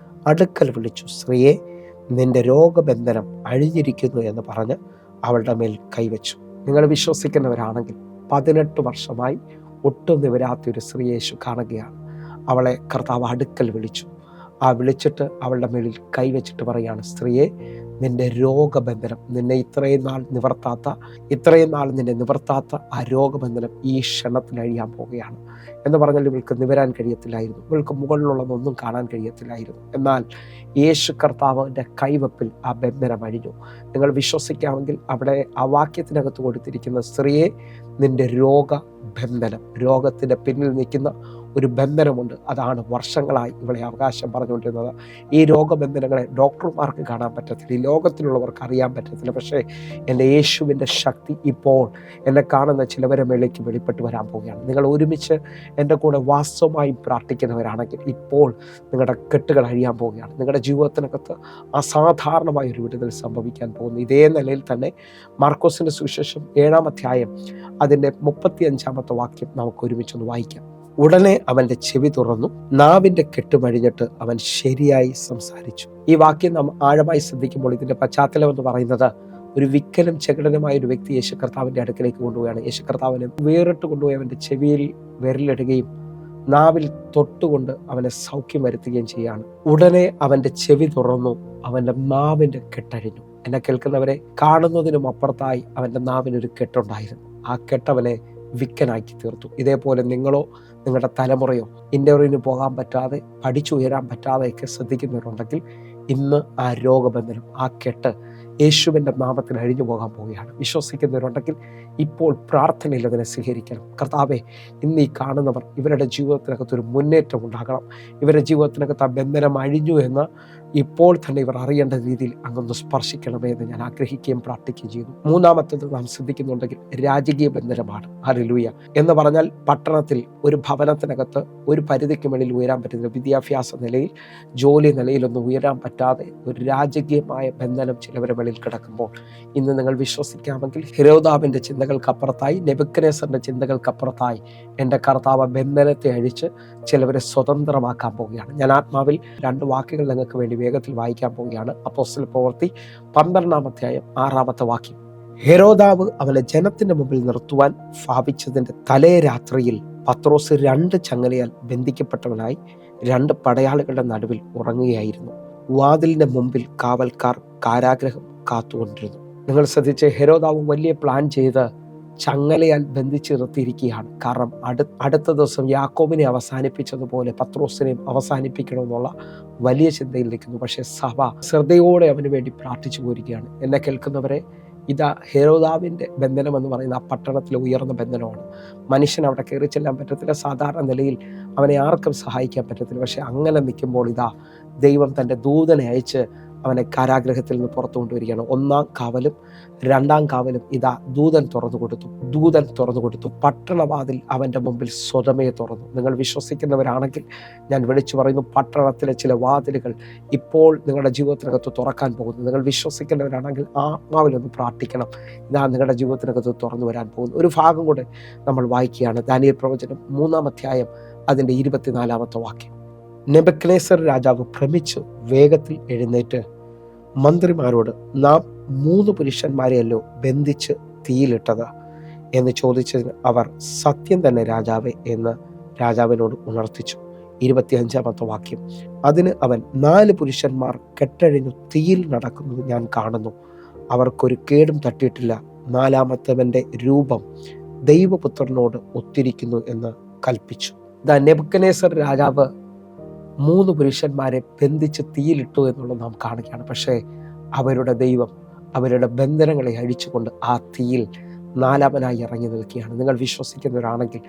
അടുക്കൽ വിളിച്ചു, സ്ത്രീയെ, നിന്റെ രോഗബന്ധനം അഴിഞ്ഞിരിക്കുന്നു എന്ന് പറഞ്ഞ് അവളുടെ മേൽ കൈവച്ചു. നിങ്ങൾ വിശ്വസിക്കുന്നവരാണെങ്കിൽ 18 വർഷമായി ഒട്ടും നിവരാത്തൊരു സ്ത്രീ യേശു കാണുകയാണ്. അവളെ കർത്താവ് അടുക്കൽ വിളിച്ചു. ആ വിളിച്ചിട്ട് അവളുടെ മേളിൽ കൈവച്ചിട്ട് പറയാണ്, സ്ത്രീയെ, നിന്റെ രോഗബന്ധനം, നിന്നെ ഇത്രയും നാൾ നിന്നെ നിവർത്താത്ത ആ രോഗബന്ധനം ഈ ക്ഷണത്തിൽ അഴിയാൻ പോവുകയാണ് എന്ന് പറഞ്ഞാൽ ഇവൾക്ക് നിവരാൻ കഴിയത്തില്ലായിരുന്നു. ഇവൾക്ക് മുകളിലുള്ളതൊന്നും കാണാൻ കഴിയത്തില്ലായിരുന്നു. എന്നാൽ യേശു കർത്താവിൻ്റെ കൈവപ്പിൽ ആ ബന്ധനം അഴിഞ്ഞു. നിങ്ങൾ വിശ്വസിക്കാമെങ്കിൽ അവിടെ ആ വാക്യത്തിനകത്ത് കൊടുത്തിരിക്കുന്ന, സ്ത്രീയെ, നിന്റെ രോഗബന്ധനം, രോഗത്തിൻ്റെ പിന്നിൽ നിൽക്കുന്ന ഒരു ബന്ധനമുണ്ട്. അതാണ് വർഷങ്ങളായി ഇവളെ അവകാശം പറഞ്ഞുകൊണ്ടിരുന്നത്. ഈ രോഗബന്ധനങ്ങളെ ഡോക്ടർമാർക്ക് കാണാൻ പറ്റത്തില്ല, ഈ ലോകത്തിലുള്ളവർക്ക് അറിയാൻ പറ്റത്തില്ല. പക്ഷേ എൻ്റെ യേശുവിൻ്റെ ശക്തി ഇപ്പോൾ എന്നെ കാണുന്ന ചിലവരെ മേലേക്ക് വെളിപ്പെട്ട് വരാൻ പോവുകയാണ്. നിങ്ങൾ ഒരുമിച്ച് എൻ്റെ കൂടെ വാസ്തവമായും പ്രാർത്ഥിക്കുന്നവരാണെങ്കിൽ ഇപ്പോൾ നിങ്ങളുടെ കെട്ടുകൾ അഴിയാൻ പോവുകയാണ്. നിങ്ങളുടെ ജീവിതത്തിനകത്ത് അസാധാരണമായ ഒരു വിടുതൽ സംഭവിക്കാൻ പോകുന്നു. ഇതേ നിലയിൽ തന്നെ മാർക്കോസിൻ്റെ സുവിശേഷം 7-ാം അധ്യായം അതിൻ്റെ 35-ാമത്തെ വാക്യം നമുക്ക് ഒരുമിച്ചൊന്ന് വായിക്കാം. ഉടനെ അവൻ്റെ ചെവി തുറന്നു, നാവിൻ്റെ കെട്ടുമഴിഞ്ഞിട്ട് അവൻ ശരിയായി സംസാരിച്ചു. ഈ വാക്യം നാം ആഴമായി ശ്രദ്ധിക്കുമ്പോൾ ഇതിൻ്റെ പശ്ചാത്തലം എന്ന് പറയുന്നത്, ഒരു വിക്കലും ചെകിടനുമായ ഒരു വ്യക്തി യേശു കർത്താവിൻ്റെ അടുക്കലേക്ക് കൊണ്ടുപോവുകയാണ്. യേശു കർത്താവിനെ വേറിട്ട് കൊണ്ടുപോയി അവൻ്റെ ചെവിയിൽ വിരലിടുകയും നാവിൽ തൊട്ടുകൊണ്ട് അവനെ സൗഖ്യം വരുത്തുകയും ചെയ്യുകയാണ്. ഉടനെ അവൻ്റെ ചെവി തുറന്നു, അവൻ്റെ നാവിൻ്റെ കെട്ടഴിഞ്ഞു. എന്നെ കേൾക്കുന്നവരെ, കാണുന്നതിനും അപ്പുറത്തായി അവൻ്റെ നാവിനൊരു കെട്ടുണ്ടായിരുന്നു. ആ കെട്ടവനെ വിക്കനാക്കി തീർത്തു. ഇതേപോലെ നിങ്ങളോ നിങ്ങളുടെ തലമുറയോ ഇൻ്റർവ്യൂവിന് പോകാൻ പറ്റാതെ, പഠിച്ചുയരാൻ പറ്റാതെയൊക്കെ ശ്രദ്ധിക്കുന്നവരുണ്ടെങ്കിൽ ഇന്ന് ആ രോഗബന്ധനം, ആ കെട്ട് യേശുവിൻ്റെ നാമത്തിൽ അഴിഞ്ഞു പോകാൻ പോവുകയാണ്. വിശ്വസിക്കുന്നവരുണ്ടെങ്കിൽ ഇപ്പോൾ പ്രാർത്ഥനയിൽ അതിനെ സ്വീകരിക്കണം. കർത്താവേ, ഇന്ന് ഈ കാണുന്നവർ ഇവരുടെ ജീവിതത്തിനകത്തൊരു മുന്നേറ്റം ഉണ്ടാകണം. ഇവരുടെ ജീവിതത്തിനകത്ത് ആ ബന്ധനം അഴിഞ്ഞു എന്ന് ഇപ്പോൾ തന്നെ ഇവർ അറിയേണ്ട രീതിയിൽ അങ്ങൊന്ന് സ്പർശിക്കണമേ എന്ന് ഞാൻ ആഗ്രഹിക്കുകയും പ്രാർത്ഥിക്കുകയും ചെയ്യുന്നു. മൂന്നാമത്തത് നാം ശ്രദ്ധിക്കുന്നുണ്ടെങ്കിൽ രാജകീയ ബന്ധനമാണ്. ഹല്ലേലൂയ. എന്ന് പറഞ്ഞാൽ പട്ടണത്തിൽ ഒരു ഭവനത്തിനകത്ത് ഒരു പരിധിക്ക് മേളിൽ ഉയരാൻ പറ്റുന്ന വിദ്യാഭ്യാസ നിലയിൽ, ജോലി നിലയിലൊന്നും ഉയരാൻ പറ്റാതെ ഒരു രാജകീയമായ ബന്ധനം ചിലവരുടെ മേളിൽ കിടക്കുമ്പോൾ ഇന്ന് നിങ്ങൾ വിശ്വസിക്കാമെങ്കിൽ ഹെരോദാവിൻ്റെ ചിന്തകൾക്കപ്പുറത്തായി, നെബൂഖദ്നേസറിൻ്റെ ചിന്തകൾക്കപ്പുറത്തായി എൻ്റെ കർത്താവ് ബന്ധനത്തെ അഴിച്ച് ചിലവരെ സ്വതന്ത്രമാക്കാൻ പോവുകയാണ്. ഞാൻ ആത്മാവിൽ 2 വാക്യങ്ങൾ നിങ്ങൾക്ക് വേണ്ടി വേഗത്തിൽ വായിക്കാൻ പോവുകയാണ്. അപ്പോസ്തല പ്രവൃത്തി 12-6 ഹെരോദാവ് അവനെ ജനത്തിന്റെ മുമ്പിൽ നിർത്തുവാൻ ഭാവിച്ചതിന്റെ തലേ രാത്രിയിൽ പത്രോസ് 2 ചങ്ങലയാൽ ബന്ധിക്കപ്പെട്ടവനായി 2 പടയാളികളുടെ നടുവിൽ ഉറങ്ങുകയായിരുന്നു. വാതിലിന്റെ മുമ്പിൽ കാവൽക്കാർ കാരാഗ്രഹം കാത്തുകൊണ്ടിരുന്നു. നിങ്ങൾ ശ്രദ്ധിച്ച്, ഹെരോദാവ് വലിയ പ്ലാൻ ചെയ്ത് ചങ്ങലയാൽ ബന്ധിച്ച് നിർത്തിയിരിക്കുകയാണ്. കാരണം അടുത്ത ദിവസം യാക്കോബിനെ അവസാനിപ്പിച്ചതുപോലെ പത്രോസിനെയും അവസാനിപ്പിക്കണമെന്നുള്ള വലിയ ചിന്തയിൽ നിൽക്കുന്നു. പക്ഷേ സഭ ശ്രദ്ധയോടെ അവന് വേണ്ടി പ്രാർത്ഥിച്ചു പോയിരിക്കുകയാണ്. എന്നെ കേൾക്കുന്നവരെ, ഇതാ ഹെരോദാവിൻ്റെ ബന്ധനം എന്ന് പറയുന്ന ആ പട്ടണത്തിലെ ഉയർന്ന ബന്ധനമാണ്. മനുഷ്യൻ അവിടെ കയറി ചെല്ലാൻ പറ്റത്തില്ല. സാധാരണ നിലയിൽ അവനെ ആർക്കും സഹായിക്കാൻ പറ്റത്തില്ല. പക്ഷെ അങ്ങനെ നിൽക്കുമ്പോൾ ഇതാ ദൈവം തൻ്റെ ദൂതനെ അയച്ച് അവനെ കാരാഗ്രഹത്തിൽ നിന്ന് പുറത്തു കൊണ്ടുവരികയാണ്. 1-ാം കാവലും 2-ാം കാവലും ഇതാ ദൂതൻ തുറന്നു കൊടുത്തു. പട്ടണവാതിൽ അവൻ്റെ മുമ്പിൽ സ്വതമേ തുറന്നു. നിങ്ങൾ വിശ്വസിക്കുന്നവരാണെങ്കിൽ ഞാൻ വിളിച്ചു പറയുന്നു, പട്ടണത്തിലെ ചില വാതിലുകൾ ഇപ്പോൾ നിങ്ങളുടെ ജീവിതത്തിനകത്ത് തുറക്കാൻ പോകുന്നു. നിങ്ങൾ വിശ്വസിക്കുന്നവരാണെങ്കിൽ ആത്മാവിലൊന്ന് പ്രാർത്ഥിക്കണം. ഇതാ നിങ്ങളുടെ ജീവിതത്തിനകത്ത് തുറന്നു വരാൻ പോകുന്നു. ഒരു ഭാഗം കൂടെ നമ്മൾ വായിക്കുകയാണ്. ദാനിയേൽ പ്രവചനം 3-ാം അധ്യായം അതിൻ്റെ 24-ാമത്തെ വാക്യം. നെബൂഖദ്നേസർ രാജാവ് ഭ്രമിച്ചു വേഗത്തിൽ എഴുന്നേറ്റ് മന്ത്രിമാരോട്, നാം 3 പുരുഷന്മാരെയല്ലോ ബന്ധിച്ച് തീയിലിട്ടത് എന്ന് ചോദിച്ചതിന് അവർ, സത്യം തന്നെ രാജാവേ എന്ന് രാജാവിനോട് ഉണർത്തിച്ചു. 25-ാമത്തെ വാക്യം. അതിന് അവൻ, 4 പുരുഷന്മാർ കെട്ടഴിഞ്ഞു തീയിൽ നടക്കുന്നത് ഞാൻ കാണുന്നു. അവർക്കൊരു കേടും തട്ടിയിട്ടില്ല. 4-ാമത്തവന്റെ രൂപം ദൈവപുത്രനോട് ഒത്തിരിക്കുന്നു എന്ന് കൽപ്പിച്ചു. നെബൂഖദ്നേസർ രാജാവ് 3 പുരുഷന്മാരെ ബന്ധിച്ച് തീയിലിട്ടു എന്നുള്ളത് നാം കാണുകയാണ്. പക്ഷേ അവരുടെ ദൈവം അവരുടെ ബന്ധനങ്ങളെ അഴിച്ചുകൊണ്ട് ആ തീയിൽ 4-മനായി ഇറങ്ങി നിൽക്കുകയാണ്. നിങ്ങൾ വിശ്വസിക്കുന്നവരാണെങ്കിൽ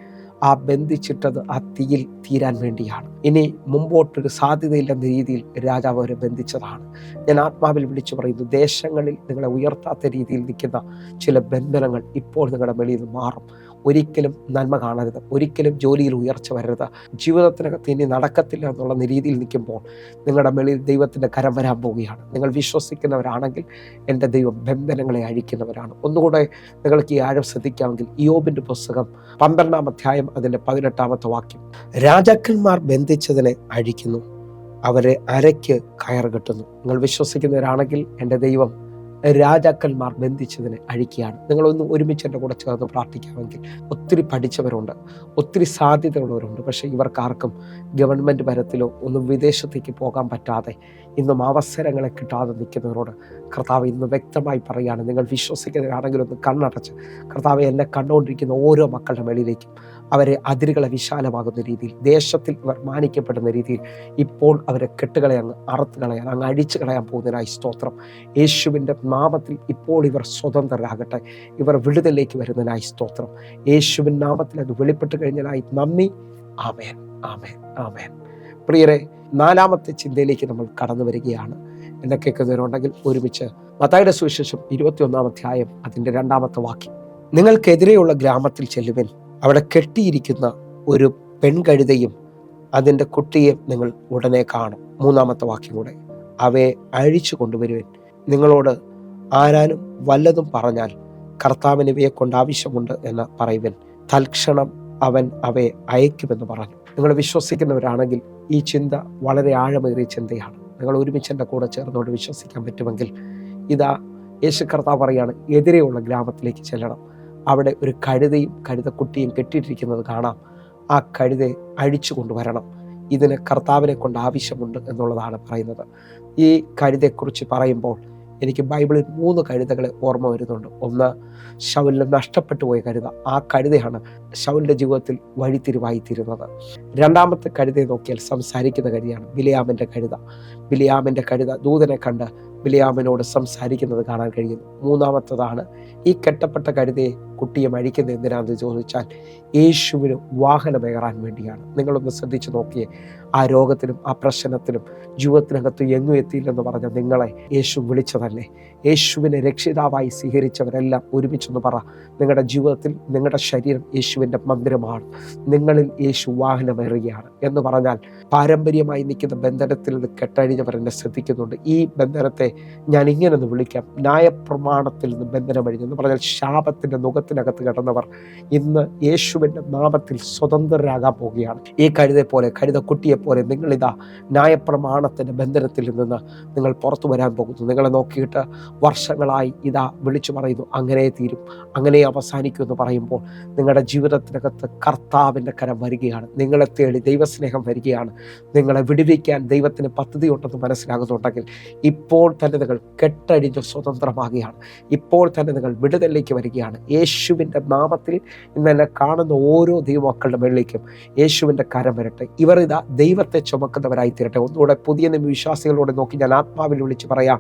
ആ ബന്ധിച്ചിട്ടത് ആ തീയിൽ തീരാൻ വേണ്ടിയാണ്. ഇനി മുമ്പോട്ടൊരു സാധ്യതയില്ലെന്ന രീതിയിൽ രാജാവ് അവരെ ബന്ധിച്ചതാണ്. ഞാൻ ആത്മാവിൽ വിളിച്ചു പറയുന്നു, ദേശങ്ങളിൽ നിങ്ങളെ ഉയർത്താത്ത രീതിയിൽ നിൽക്കുന്ന ചില ബന്ധനങ്ങൾ ഇപ്പോൾ നിങ്ങളുടെ വെളിയിൽ നിന്ന് മാറും. ഒരിക്കലും നന്മ കാണരുത്, ഒരിക്കലും ജോലിയിൽ ഉയർച്ച വരരുത്, ജീവിതത്തിനകത്ത് ഇനി നടക്കത്തില്ല എന്നുള്ള രീതിയിൽ നിൽക്കുമ്പോൾ നിങ്ങളുടെ വെളിയിൽ ദൈവത്തിൻ്റെ കരം വരാൻ പോവുകയാണ്. നിങ്ങൾ വിശ്വസിക്കുന്നവരാണെങ്കിൽ എൻ്റെ ദൈവം ബന്ധനങ്ങളെ അഴിക്കുന്നവരാണ്. ഒന്നുകൂടെ നിങ്ങൾക്ക് ഈ ആഴം ശ്രദ്ധിക്കാമെങ്കിൽ ഇയ്യോബിൻ്റെ പുസ്തകം 12-ാം അധ്യായം അതിൻ്റെ 18-ാമത്തെ വാക്യം. രാജാക്കന്മാർ ബന്ധിച്ചതിനെ അഴിക്കുന്നു, അവരെ അരയ്ക്ക് കയർ കെട്ടുന്നു. നിങ്ങൾ വിശ്വസിക്കുന്നവരാണെങ്കിൽ എൻ്റെ ദൈവം രാജാക്കന്മാർ ബന്ധിച്ചതിനെ അഴിക്കുകയാണ്. നിങ്ങളൊന്ന് ഒരുമിച്ച് എൻ്റെ കൂടെ ചേർന്ന് പ്രാർത്ഥിക്കാമെങ്കിൽ, ഒത്തിരി പഠിച്ചവരുണ്ട്, ഒത്തിരി സാധ്യതകളുള്ളവരുണ്ട്. പക്ഷേ ഇവർക്കാർക്കും ഗവൺമെൻറ് തലത്തിലോ ഒന്നും വിദേശത്തേക്ക് പോകാൻ പറ്റാതെ ഇന്നും അവസരങ്ങളെ കിട്ടാതെ നിൽക്കുന്നവരോട് കർത്താവ് ഇന്ന് വ്യക്തമായി പറയുകയാണ്, നിങ്ങൾ വിശ്വസിക്കുന്നവരാണെങ്കിൽ ഒന്ന് കണ്ണടച്ച്, കർത്താവ് എന്നെ കണ്ടുകൊണ്ടിരിക്കുന്ന ഓരോ മക്കളുടെ മേളിലേക്കും അവരെ അതിരുകളെ വിശാലമാകുന്ന രീതിയിൽ, ദേശത്തിൽ ഇവർ മാനിക്കപ്പെടുന്ന രീതിയിൽ ഇപ്പോൾ അവരെ കെട്ടുകളെ അങ്ങ് അറുത്ത് കളയാൻ, അങ്ങ് അഴിച്ചു കളയാൻ പോകുന്നതിനായി സ്തോത്രം. യേശുവിൻ്റെ നാമത്തിൽ ഇപ്പോൾ ഇവർ സ്വതന്ത്രരാകട്ടെ, ഇവർ വിടുതലേക്ക് വരുന്നതിനായി സ്തോത്രം. യേശുവിൻ നാമത്തിൽ അത് വെളിപ്പെട്ട് കഴിഞ്ഞതിനായി നന്ദി. ആമേൻ, ആമേൻ, ആമേൻ. പ്രിയരെ, 4-ാമത്തെ ചിന്തയിലേക്ക് നമ്മൾ കടന്നു വരികയാണ്. എന്നെ കേൾക്കുന്നവരുണ്ടെങ്കിൽ ഒരുമിച്ച് മത്തായിയുടെ സുവിശേഷം 21-ാം അധ്യായം അതിൻ്റെ 2-ാമത്തെ വാക്യം. നിങ്ങൾക്കെതിരെയുള്ള ഗ്രാമത്തിൽ ചെല്ലുവിൻ, അവിടെ കെട്ടിയിരിക്കുന്ന ഒരു പെൺകഴുതയും അതിൻ്റെ കുട്ടിയെ നിങ്ങൾ ഉടനെ കാണും. 3-ാമത്തെ വാക്യം കൂടെ, അവയെ അഴിച്ചു കൊണ്ടുവരുവിൻ. നിങ്ങളോട് ആരാനും വല്ലതും പറഞ്ഞാൽ കർത്താവിന് ഇവയെ കൊണ്ട് ആവശ്യമുണ്ട് എന്ന് പറയുവിൻ. തൽക്ഷണം അവൻ അവയെ അയക്കുമെന്ന് പറഞ്ഞു. നിങ്ങൾ വിശ്വസിക്കുന്നവരാണെങ്കിൽ ഈ ചിന്ത വളരെ ആഴമേറിയ ചിന്തയാണ്. നിങ്ങൾ ഒരുമിച്ച് എൻ്റെ കൂടെ ചേർന്നുകൊണ്ട് വിശ്വസിക്കാൻ പറ്റുമെങ്കിൽ, ഇതാ യേശു കർത്താവ് പറയാണ്, എതിരെയുള്ള ഗ്രാമത്തിലേക്ക് ചെല്ലണം. അവിടെ ഒരു കഴുതയും കഴുതക്കുട്ടിയും കെട്ടിയിട്ടിരിക്കുന്നത് കാണാം. ആ കഴുതയെ അഴിച്ചു കൊണ്ടുവരണം. ഇതിന് കർത്താവിനെ കൊണ്ട് ആവശ്യമുണ്ട് എന്നുള്ളതാണ് പറയുന്നത്. ഈ കഴുതയെക്കുറിച്ച് പറയുമ്പോൾ എനിക്ക് ബൈബിളിൽ 3 കഴുതകളെ ഓർമ്മ വരുന്നുണ്ട്. ഒന്ന് ശൗലിന് നഷ്ടപ്പെട്ടു പോയ കഴുത. ആ കഴുതയാണ് ശൗലിൻ്റെ ജീവിതത്തിൽ വഴിത്തിരിവായി തീരുന്നത്. രണ്ടാമത്തെ കഴുതയെ നോക്കിയാൽ സംസാരിക്കുന്ന കഴുതയാണ് ബിലെയാമിൻ്റെ കഴുത. ബിലെയാമിൻ്റെ കഴുത ദൂതനെ കണ്ട് ബിലെയാമിനോട് സംസാരിക്കുന്നത് കാണാൻ കഴിയുന്നു. മൂന്നാമത്തതാണ് ഈ കെട്ടപ്പെട്ട കഴുതയെ കുട്ടിയെ അഴിക്കുന്നത് എന്തിനാണെന്ന് ചോദിച്ചാൽ യേശുവിന് വാഹനമേറാൻ വേണ്ടിയാണ്. നിങ്ങളൊന്ന് ശ്രദ്ധിച്ചു നോക്കിയേ, ആ രോഗത്തിനും ആ പ്രശ്നത്തിനും ജീവിതത്തിനകത്ത് എങ്ങും എത്തിയില്ലെന്ന് പറഞ്ഞ നിങ്ങളെ യേശു വിളിച്ചതല്ലേ? യേശുവിനെ രക്ഷിതാവായി സ്വീകരിച്ചവരെല്ലാം ഒരുമിച്ചൊന്ന് പറ, നിങ്ങളുടെ ജീവിതത്തിൽ നിങ്ങളുടെ ശരീരം യേശുവിൻ്റെ മന്ദിരമാണ്, നിങ്ങളിൽ യേശു വാഹനമേറുകയാണ് എന്ന് പറഞ്ഞാൽ പാരമ്പര്യമായി നിൽക്കുന്ന ബന്ധനത്തിൽ നിന്ന് കെട്ടഴിഞ്ഞവർ എന്നെ ശ്രദ്ധിക്കുന്നുണ്ട്. ഈ ബന്ധനത്തെ ഞാൻ ഇങ്ങനൊന്ന് വിളിക്കാം, ന്യായപ്രമാണത്തിൽ നിന്ന് ബന്ധനമഴിഞ്ഞു എന്ന് പറഞ്ഞാൽ ശാപത്തിൻ്റെ നുഖത്തിനകത്ത് കിടന്നവർ ഇന്ന് യേശുവിൻ്റെ നാമത്തിൽ സ്വതന്ത്രരാകാൻ പോവുകയാണ്. ഈ കഴുതയെപ്പോലെ, കഴുതക്കുട്ടിയെപ്പോലെ നിങ്ങളിതാ ന്യായപ്രമാണത്തിൻ്റെ ബന്ധനത്തിൽ നിന്ന് നിങ്ങൾ പുറത്തു വരാൻ പോകുന്നു. നിങ്ങളെ നോക്കിയിട്ട് വർഷങ്ങളായി ഇതാ വിളിച്ചു പറയുന്നു, അങ്ങനെ തീരും, അങ്ങനെ അവസാനിക്കും എന്ന് പറയുമ്പോൾ നിങ്ങളുടെ ജീവിതത്തിനകത്ത് കർത്താവിൻ്റെ കരം വരികയാണ്. നിങ്ങളെ തേടി ദൈവസ്നേഹം വരികയാണ്. നിങ്ങളെ വിടുവിക്കാൻ ദൈവത്തിന് പദ്ധതി ഉണ്ടെന്ന് മനസ്സിലാകുന്നുണ്ടെങ്കിൽ ഇപ്പോൾ തന്നെ നിങ്ങൾ കെട്ടഴിഞ്ഞ് സ്വതന്ത്രമാകുകയാണ്. ഇപ്പോൾ തന്നെ നിങ്ങൾ വിടുതലിലേക്ക് വരികയാണ്. യേശുവിൻ്റെ നാമത്തിൽ ഇന്നെന്നെ കാണുന്ന ഓരോ ദൈവമക്കളുടെ മേളിലേക്കും യേശുവിൻ്റെ കരം വരട്ടെ. ഇവർ ഇതാ ദൈവത്തെ ചുമക്കുന്നവരായി തീരട്ടെ. ഒന്നുകൂടെ പുതിയ വിശ്വാസികളോട് നോക്കി ഞാൻ ആത്മാവിൽ വിളിച്ച് പറയാം,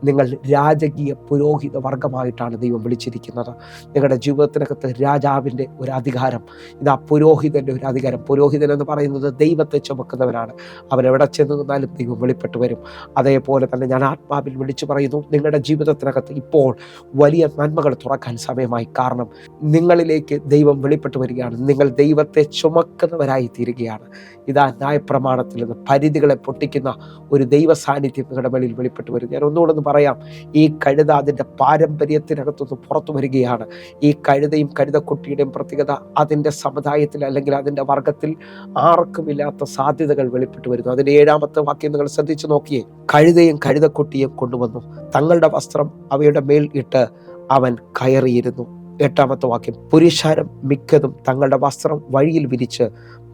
നിങ്ങൾ രാജകീയ പുരോഹിത വർഗമായിട്ടാണ് ദൈവം വിളിച്ചിരിക്കുന്നത്. നിങ്ങളുടെ ജീവിതത്തിനകത്ത് രാജാവിൻ്റെ ഒരു അധികാരം, ഇതാ പുരോഹിതൻ്റെ ഒരു അധികാരം. പുരോഹിതൻ എന്ന് പറയുന്നത് ദൈവത്തെ ചുമക്കുന്നവനാണ്. അവനെവിടെ ചെന്ന് നിന്നാലും ദൈവം വെളിപ്പെട്ട് വരും. അതേപോലെ തന്നെ ഞാൻ ആത്മാവിൽ വിളിച്ചു പറയുന്നു, നിങ്ങളുടെ ജീവിതത്തിനകത്ത് ഇപ്പോൾ വലിയ നന്മകൾ തുറക്കാൻ സമയമായി. കാരണം നിങ്ങളിലേക്ക് ദൈവം വെളിപ്പെട്ട് വരികയാണ്. നിങ്ങൾ ദൈവത്തെ ചുമക്കുന്നവരായി തീരുകയാണ്. ഇതാ ന്യായപ്രമാണത്തിൽ നിന്ന് പരിധികളെ പൊട്ടിക്കുന്ന ഒരു ദൈവ സാന്നിധ്യം നിങ്ങളുടെ വെളിയിൽ വെളിപ്പെട്ട് വരും. ഞാൻ ഒന്നുകൂടെ പറയാം, ഈ കഴുത അതിൻ്റെ പാരമ്പര്യത്തിനകത്തുനിന്ന് പുറത്തു വരികയാണ്. ഈ കഴുതയും കഴുതക്കുട്ടിയുടെയും പ്രത്യേകത അതിൻ്റെ സമുദായത്തിൽ അല്ലെങ്കിൽ അതിൻ്റെ വർഗത്തിൽ ആർക്കുമില്ലാത്ത സാധ്യതകൾ വെളിപ്പെട്ട് വരുന്നു. അതിൻ്റെ 7ാമത്തെ വാക്യം നിങ്ങൾ ശ്രദ്ധിച്ചു നോക്കിയേ, കഴുതയും കഴുതക്കുട്ടിയും കൊണ്ടുവന്നു, തങ്ങളുടെ വസ്ത്രം അവയുടെ മേൽ ഇട്ട് അവൻ കയറിയിരുന്നു. 8ാമത്തെ വാക്യം, പുരുഷാരം മിക്കതും തങ്ങളുടെ വസ്ത്രം വഴിയിൽ വിരിച്ച്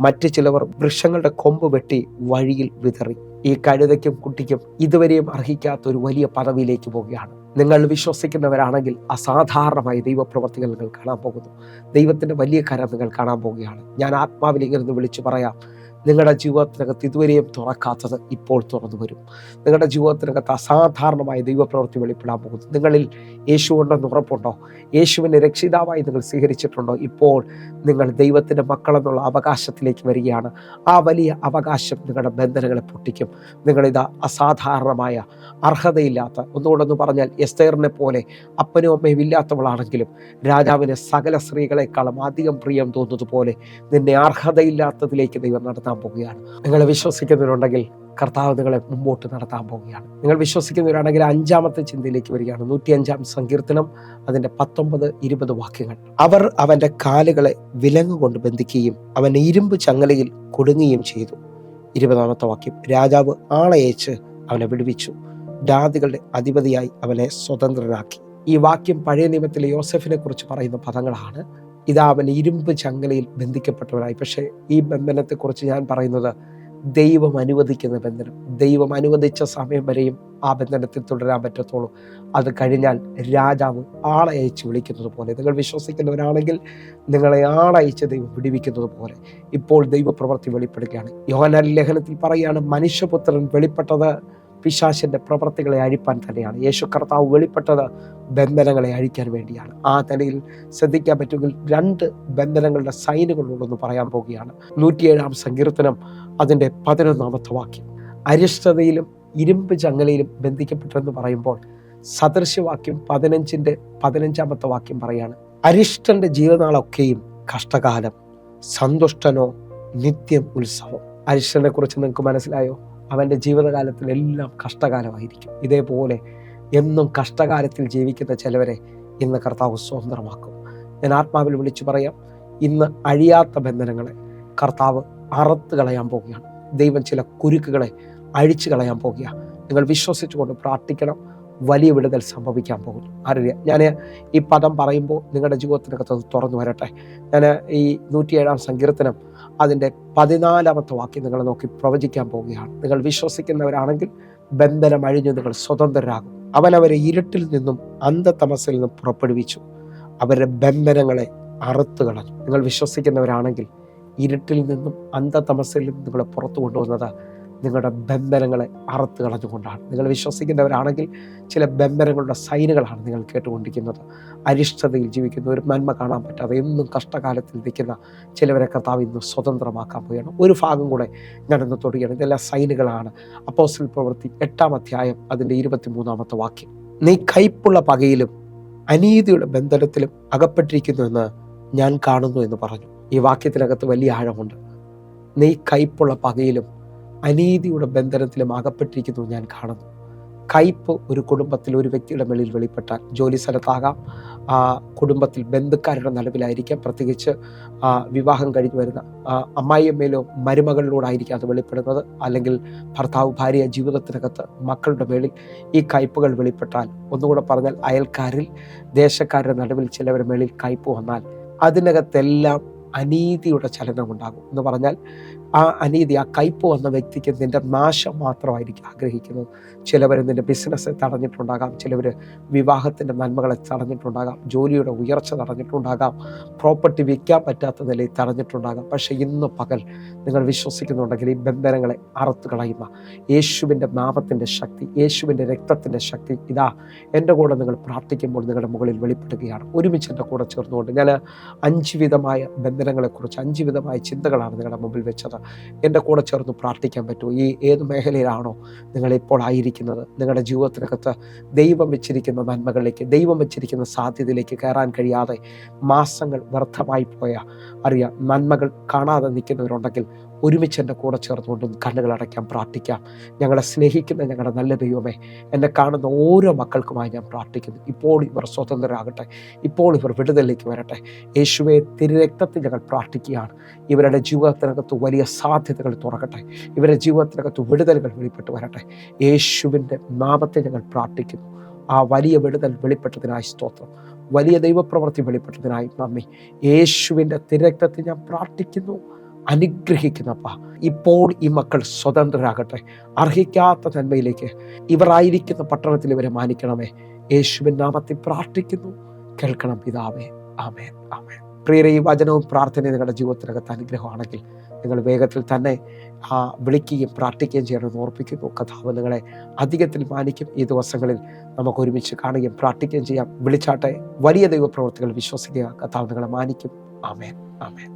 മറ്റു ചിലവർ വൃക്ഷങ്ങളുടെ കൊമ്പ് വെട്ടി വഴിയിൽ വിതറി. ഈ കഴുതയ്ക്കും കുട്ടിക്കും ഇതുവരെയും അർഹിക്കാത്ത ഒരു വലിയ പദവിയിലേക്ക് പോവുകയാണ്. നിങ്ങൾ വിശ്വസിക്കുന്നവരാണെങ്കിൽ അസാധാരണമായ ദൈവപ്രവർത്തികൾ നിങ്ങൾ കാണാൻ പോകുന്നു. ദൈവത്തിൻ്റെ വലിയ കരം നിങ്ങൾ കാണാൻ പോവുകയാണ്. ഞാൻ ആത്മാവിൽ ഇങ്ങനെ വിളിച്ചു പറയാം, നിങ്ങളുടെ ജീവിതത്തിനകത്ത് ഇതുവരെയും തുറക്കാത്തത് ഇപ്പോൾ തുറന്നു വരും. നിങ്ങളുടെ ജീവിതത്തിനകത്ത് അസാധാരണമായ ദൈവപ്രവൃത്തി വെളിപ്പെടാൻ പോകുന്നു. നിങ്ങളിൽ യേശു ഉണ്ടെന്ന് ഉറപ്പുണ്ടോ? യേശുവിനെ രക്ഷിതാവായി നിങ്ങൾ സ്വീകരിച്ചിട്ടുണ്ടോ? ഇപ്പോൾ നിങ്ങൾ ദൈവത്തിൻ്റെ മക്കളെന്നുള്ള അവകാശത്തിലേക്ക് വരികയാണ്. ആ വലിയ അവകാശം നിങ്ങളുടെ ബന്ധനങ്ങളെ പൊട്ടിക്കും. നിങ്ങളിതാ അസാധാരണമായ അർഹതയില്ലാത്ത, ഒന്നുകൊണ്ടെന്ന് പറഞ്ഞാൽ എസ്തേറിനെ പോലെ അപ്പനും അമ്മയും ഇല്ലാത്തവളാണെങ്കിലും രാജാവിന് സകല സ്ത്രീകളെക്കാളും അധികം പ്രിയം തോന്നുന്നത് പോലെ നിന്നെ അർഹതയില്ലാത്തതിലേക്ക് ദൈവം നടത്താൻ പോകുകയാണ്. നിങ്ങൾ വിശ്വസിക്കുന്നവരുണ്ടെങ്കിൽ കർത്താവ് നിങ്ങളെ മുമ്പോട്ട് നടത്താൻ പോവുകയാണ്. നിങ്ങൾ വിശ്വസിക്കുന്നവരാണെങ്കിൽ 5ാമത്തെ ചിന്തയിലേക്ക് വരികയാണ്. 105-ാം സങ്കീർത്തനം അതിൻ്റെ 19-20 വാക്യങ്ങൾ. അവർ അവൻ്റെ കാലുകളെ വിലങ്ങുകൊണ്ട് ബന്ധിക്കുകയും അവൻ ഇരുമ്പ് ചങ്ങലയിൽ കുടുങ്ങുകയും ചെയ്തു. 20ാമത്തെ വാക്യം, രാജാവ് ആളയച്ച് അവനെ വിടുവിച്ചു, ജാതികളുടെ അധിപതിയായി അവനെ സ്വതന്ത്രനാക്കി. ഈ വാക്യം പഴയ നിയമത്തിലെ യോസെഫിനെ കുറിച്ച് പറയുന്ന പദങ്ങളാണ്. ഇതാ അവൻ ഇരുമ്പ് ചങ്ങലയിൽ ബന്ധിക്കപ്പെട്ടവനായി. പക്ഷേ ഈ ബന്ധനത്തെക്കുറിച്ച് ഞാൻ പറയുന്നത് ദൈവം അനുവദിക്കുന്ന ബന്ധനം. ദൈവം അനുവദിച്ച സമയം വരെയും ആ ബന്ധനത്തിൽ തുടരാൻ പറ്റത്തുള്ളൂ. അത് കഴിഞ്ഞാൽ രാജാവ് ആളയച്ച് വിളിക്കുന്നത് പോലെ, നിങ്ങൾ വിശ്വസിക്കുന്നവരാണെങ്കിൽ നിങ്ങളെ ആളയച്ച് ദൈവം വിടുവിക്കുന്നത് പോലെ ഇപ്പോൾ ദൈവപ്രവൃത്തി വെളിപ്പെടുകയാണ്. യോഹന്നാൻ ലേഖനത്തിൽ പറയുകയാണ്, മനുഷ്യപുത്രൻ വെളിപ്പെട്ടത് പിശാചിന്റെ പ്രവൃത്തികളെ അഴിപ്പാൻ തന്നെയാണ്. യേശു കർത്താവ് വെളിപ്പെട്ടത് ബന്ധനങ്ങളെ അഴിക്കാൻ വേണ്ടിയാണ്. ആ നിലയിൽ ശ്രദ്ധിക്കാൻ പറ്റുമെങ്കിൽ 2 ബന്ധനങ്ങളുടെ സൈനുകളുണ്ടെന്ന് പറയാൻ പോവുകയാണ്. 107-ാം സങ്കീർത്തനം അതിൻ്റെ 11ാമത്തെ വാക്യം, അരിഷ്ടതയിലും ഇരുമ്പ് ചങ്ങലയിലും ബന്ധിക്കപ്പെട്ടെന്ന് പറയുമ്പോൾ സദൃശ്യവാക്യം 15-ന്റെ 15ാമത്തെ വാക്യം പറയാണ്, അരിഷ്ടന്റെ ജീവനാളൊക്കെയും കഷ്ടകാലം, സന്തുഷ്ടനോ നിത്യം ഉത്സവം. അരിഷ്ടനെ കുറിച്ച് നിങ്ങൾക്ക് മനസ്സിലായോ? അവൻ്റെ ജീവിതകാലത്തിലെല്ലാം കഷ്ടകാലമായിരിക്കും. ഇതേപോലെ എന്നും കഷ്ടകാലത്തിൽ ജീവിക്കുന്ന ചിലവരെ ഇന്ന് കർത്താവ് സ്വതന്ത്രമാക്കും. ഞാൻ ആത്മാവിൽ വിളിച്ചു പറയാം, ഇന്ന് അഴിയാത്ത ബന്ധനങ്ങളെ കർത്താവ് അറുത്ത് കളയാൻ പോവുകയാണ്. ദൈവം ചില കുരുക്കുകളെ അഴിച്ചു കളയാൻ പോവുകയാണ്. നിങ്ങൾ വിശ്വസിച്ചുകൊണ്ട് പ്രാർത്ഥിക്കണം. വലിയ വിടുതൽ സംഭവിക്കാൻ പോകുന്നു. അറിയാം, ഞാൻ ഈ പദം പറയുമ്പോൾ നിങ്ങളുടെ ജീവിതത്തിനകത്ത് അത് തുറന്നു വരട്ടെ. ഞാൻ ഈ 107-ാം സങ്കീർത്തനം അതിൻ്റെ 14ാമത്തെ വാക്യം നിങ്ങളെ നോക്കി പ്രവചിക്കാൻ പോവുകയാണ്. നിങ്ങൾ വിശ്വസിക്കുന്നവരാണെങ്കിൽ ബന്ധനം അഴിഞ്ഞു നിങ്ങൾ സ്വതന്ത്രരാകും. അവനവരെ ഇരുട്ടിൽ നിന്നും അന്ധതമസിൽ നിന്നും പുറപ്പെടുവിച്ചു, അവരുടെ ബന്ധനങ്ങളെ അറുത്ത് കളഞ്ഞു. നിങ്ങൾ വിശ്വസിക്കുന്നവരാണെങ്കിൽ ഇരുട്ടിൽ നിന്നും അന്ധതമസിൽ നിന്നും നിങ്ങളെ പുറത്തു കൊണ്ടുവന്നത് നിങ്ങളുടെ ബന്ധനങ്ങളെ അറുത്ത് കളഞ്ഞുകൊണ്ടാണ്. നിങ്ങൾ വിശ്വസിക്കുന്നവരാണെങ്കിൽ ചില ബന്ധനങ്ങളുടെ സൈനുകളാണ് നിങ്ങൾ കേട്ടുകൊണ്ടിരിക്കുന്നത്. അരിഷ്ടതയിൽ ജീവിക്കുന്ന, ഒരു നന്മ കാണാൻ പറ്റാതെ എന്നും കഷ്ടകാലത്തിൽ നിൽക്കുന്ന ചിലവരെ കർത്താവ് ഇന്ന് സ്വതന്ത്രമാക്കാൻ പോവുകയാണ്. ഒരു ഭാഗം കൂടെ ഞാനിന്ന് തൊടുകയാണ്. ഇതെല്ലാം സൈനുകളാണ്. അപ്പോസ്തല പ്രവൃത്തി 8-ാം അധ്യായം അതിൻ്റെ 23-ാമത്തെ വാക്യം. നീ കയ്പുള്ള പകയിലും അനീതിയുടെ ബന്ധനത്തിലും അകപ്പെട്ടിരിക്കുന്നു എന്ന് ഞാൻ കാണുന്നു എന്ന് പറഞ്ഞു. ഈ വാക്യത്തിനകത്ത് വലിയ ആഴമുണ്ട്. നീ കയ്പുള്ള പകയിലും അനീതിയുടെ ബന്ധനത്തിലും അകപ്പെട്ടിരിക്കുന്നു ഞാൻ കാണുന്നു. കയ്പ് ഒരു കുടുംബത്തിൽ ഒരു വ്യക്തിയുടെ മേളിൽ വെളിപ്പെട്ടാൽ, ജോലി സ്ഥലത്താകാം, കുടുംബത്തിൽ ബന്ധുക്കാരുടെ നടുവിലായിരിക്കാം, പ്രത്യേകിച്ച് വിവാഹം കഴിഞ്ഞ് വരുന്ന അമ്മായിയമ്മയിലോ മരുമകളിലൂടായിരിക്കും അത് വെളിപ്പെടുന്നത്. അല്ലെങ്കിൽ ഭർത്താവ് ഭാര്യ ജീവിതത്തിനകത്ത് മക്കളുടെ മേളിൽ ഈ കയ്പുകൾ വെളിപ്പെട്ടാൽ, ഒന്നുകൂടെ പറഞ്ഞാൽ അയൽക്കാരിൽ ദേശക്കാരുടെ നടുവിൽ ചിലവരുടെ മേളിൽ കയ്പ് വന്നാൽ അതിനകത്തെല്ലാം അനീതിയുടെ ചലനമുണ്ടാകും. എന്ന് പറഞ്ഞാൽ ആ അനീതി, ആ കയ്പ് വന്ന വ്യക്തിക്ക് നിൻ്റെ നാശം മാത്രമായിരിക്കും ആഗ്രഹിക്കുന്നത്. ചിലവർ നിൻ്റെ ബിസിനസ് തടഞ്ഞിട്ടുണ്ടാകാം, ചിലവർ വിവാഹത്തിൻ്റെ നന്മകളെ തടഞ്ഞിട്ടുണ്ടാകാം, ജോലിയുടെ ഉയർച്ച തടഞ്ഞിട്ടുണ്ടാകാം, പ്രോപ്പർട്ടി വിൽക്കാൻ പറ്റാത്ത നിലയിൽ തടഞ്ഞിട്ടുണ്ടാകാം. പക്ഷേ ഇന്ന് പകൽ നിങ്ങൾ വിശ്വസിക്കുന്നുണ്ടെങ്കിൽ ഈ ബന്ധനങ്ങളെ അറുത്ത് കളയുന്ന യേശുവിൻ്റെ നാമത്തിൻ്റെ ശക്തി, യേശുവിൻ്റെ രക്തത്തിൻ്റെ ശക്തി ഇതാ എൻ്റെ കൂടെ നിങ്ങൾ പ്രാർത്ഥിക്കുമ്പോൾ നിങ്ങളുടെ മുകളിൽ വെളിപ്പെടുകയാണ്. ഒരുമിച്ച് എൻ്റെ കൂടെ ചേർന്നുകൊണ്ട് ഞാൻ 5 വിധമായ ബന്ധനങ്ങളെക്കുറിച്ച് 5 വിധമായ ചിന്തകളാണ് നിങ്ങളുടെ മുമ്പിൽ വെച്ചത്. എൻ്റെ കൂടെ ചേർന്ന് പ്രാർത്ഥിക്കാൻ പറ്റുമോ? ഈ ഏത് മേഖലയിലാണോ നിങ്ങളിപ്പോൾ ആയിരിക്കുന്നത്, നിങ്ങളുടെ ജീവിതത്തിനകത്ത് ദൈവം വെച്ചിരിക്കുന്ന നന്മകളിലേക്ക്, ദൈവം വെച്ചിരിക്കുന്ന സാധ്യതയിലേക്ക് കയറാൻ കഴിയാതെ മാസങ്ങൾ വ്യർത്ഥമായി പോയ അറിയാം നന്മകൾ കാണാതെ നിൽക്കുന്നവരുണ്ടെങ്കിൽ ഒരുമിച്ച് എൻ്റെ കൂടെ ചേർന്നുകൊണ്ടും കണ്ണുകൾ അടയ്ക്കാം, പ്രാർത്ഥിക്കാം. ഞങ്ങളെ സ്നേഹിക്കുന്ന ഞങ്ങളുടെ നല്ല ദൈവമേ, എന്നെ കാണുന്ന ഓരോ മക്കൾക്കുമായി ഞാൻ പ്രാർത്ഥിക്കുന്നു. ഇപ്പോൾ ഇവർ സ്വതന്ത്രരാകട്ടെ, ഇപ്പോൾ ഇവർ വിടുതലിലേക്ക് വരട്ടെ. യേശുവെ, തിരുരക്തത്തിൽ ഞങ്ങൾ പ്രാർത്ഥിക്കുകയാണ്. ഇവരുടെ ജീവിതത്തിനകത്ത് വലിയ സാധ്യതകൾ തുറക്കട്ടെ, ഇവരുടെ ജീവിതത്തിനകത്ത് വിടുതലുകൾ വെളിപ്പെട്ട് വരട്ടെ. യേശുവിൻ്റെ നാമത്തെ ഞങ്ങൾ പ്രാർത്ഥിക്കുന്നു. ആ വലിയ വിടുതൽ വെളിപ്പെട്ടതിനായി സ്തോത്രം, വലിയ ദൈവപ്രവൃത്തി വെളിപ്പെട്ടതിനായി നന്ദി. യേശുവിൻ്റെ തിരുരക്തത്തിൽ ഞാൻ പ്രാർത്ഥിക്കുന്നു. അനുഗ്രഹിക്കുന്നപ്പ, ഇപ്പോൾ ഈ മക്കൾ സ്വതന്ത്രരാകട്ടെ. അർഹിക്കാത്ത നന്മയിലേക്ക് ഇവരായിരിക്കുന്ന പട്ടണത്തിൽ ഇവരെ മാനിക്കണമേ. യേശുവിൻ നാമത്തിൽ പ്രാർത്ഥിക്കുന്നു, കേൾക്കണം പിതാവേ. ആമേൻ, ആമേൻ. പ്രിയരെ, ഈ വചനവും പ്രാർത്ഥനയും നിങ്ങളുടെ ജീവിതത്തിനകത്ത് അനുഗ്രഹമാണെങ്കിൽ നിങ്ങൾ വേഗത്തിൽ തന്നെ വിളിക്കുകയും പ്രാർത്ഥിക്കുകയും ചെയ്യണമെന്ന് ഓർപ്പിക്കുന്നു. കർത്താവ് നിങ്ങളെ അധികത്തിൽ മാനിക്കും. ഈ ദിവസങ്ങളിൽ നമുക്ക് ഒരുമിച്ച് കാണുകയും പ്രാർത്ഥിക്കുകയും ചെയ്യാം. വിളിച്ചാട്ടെ. വലിയ ദൈവപ്രവൃത്തികൾ വിശ്വസിക്കുക. കർത്താവ് നിങ്ങളെ മാനിക്കും. ആമേൻ, ആമേൻ.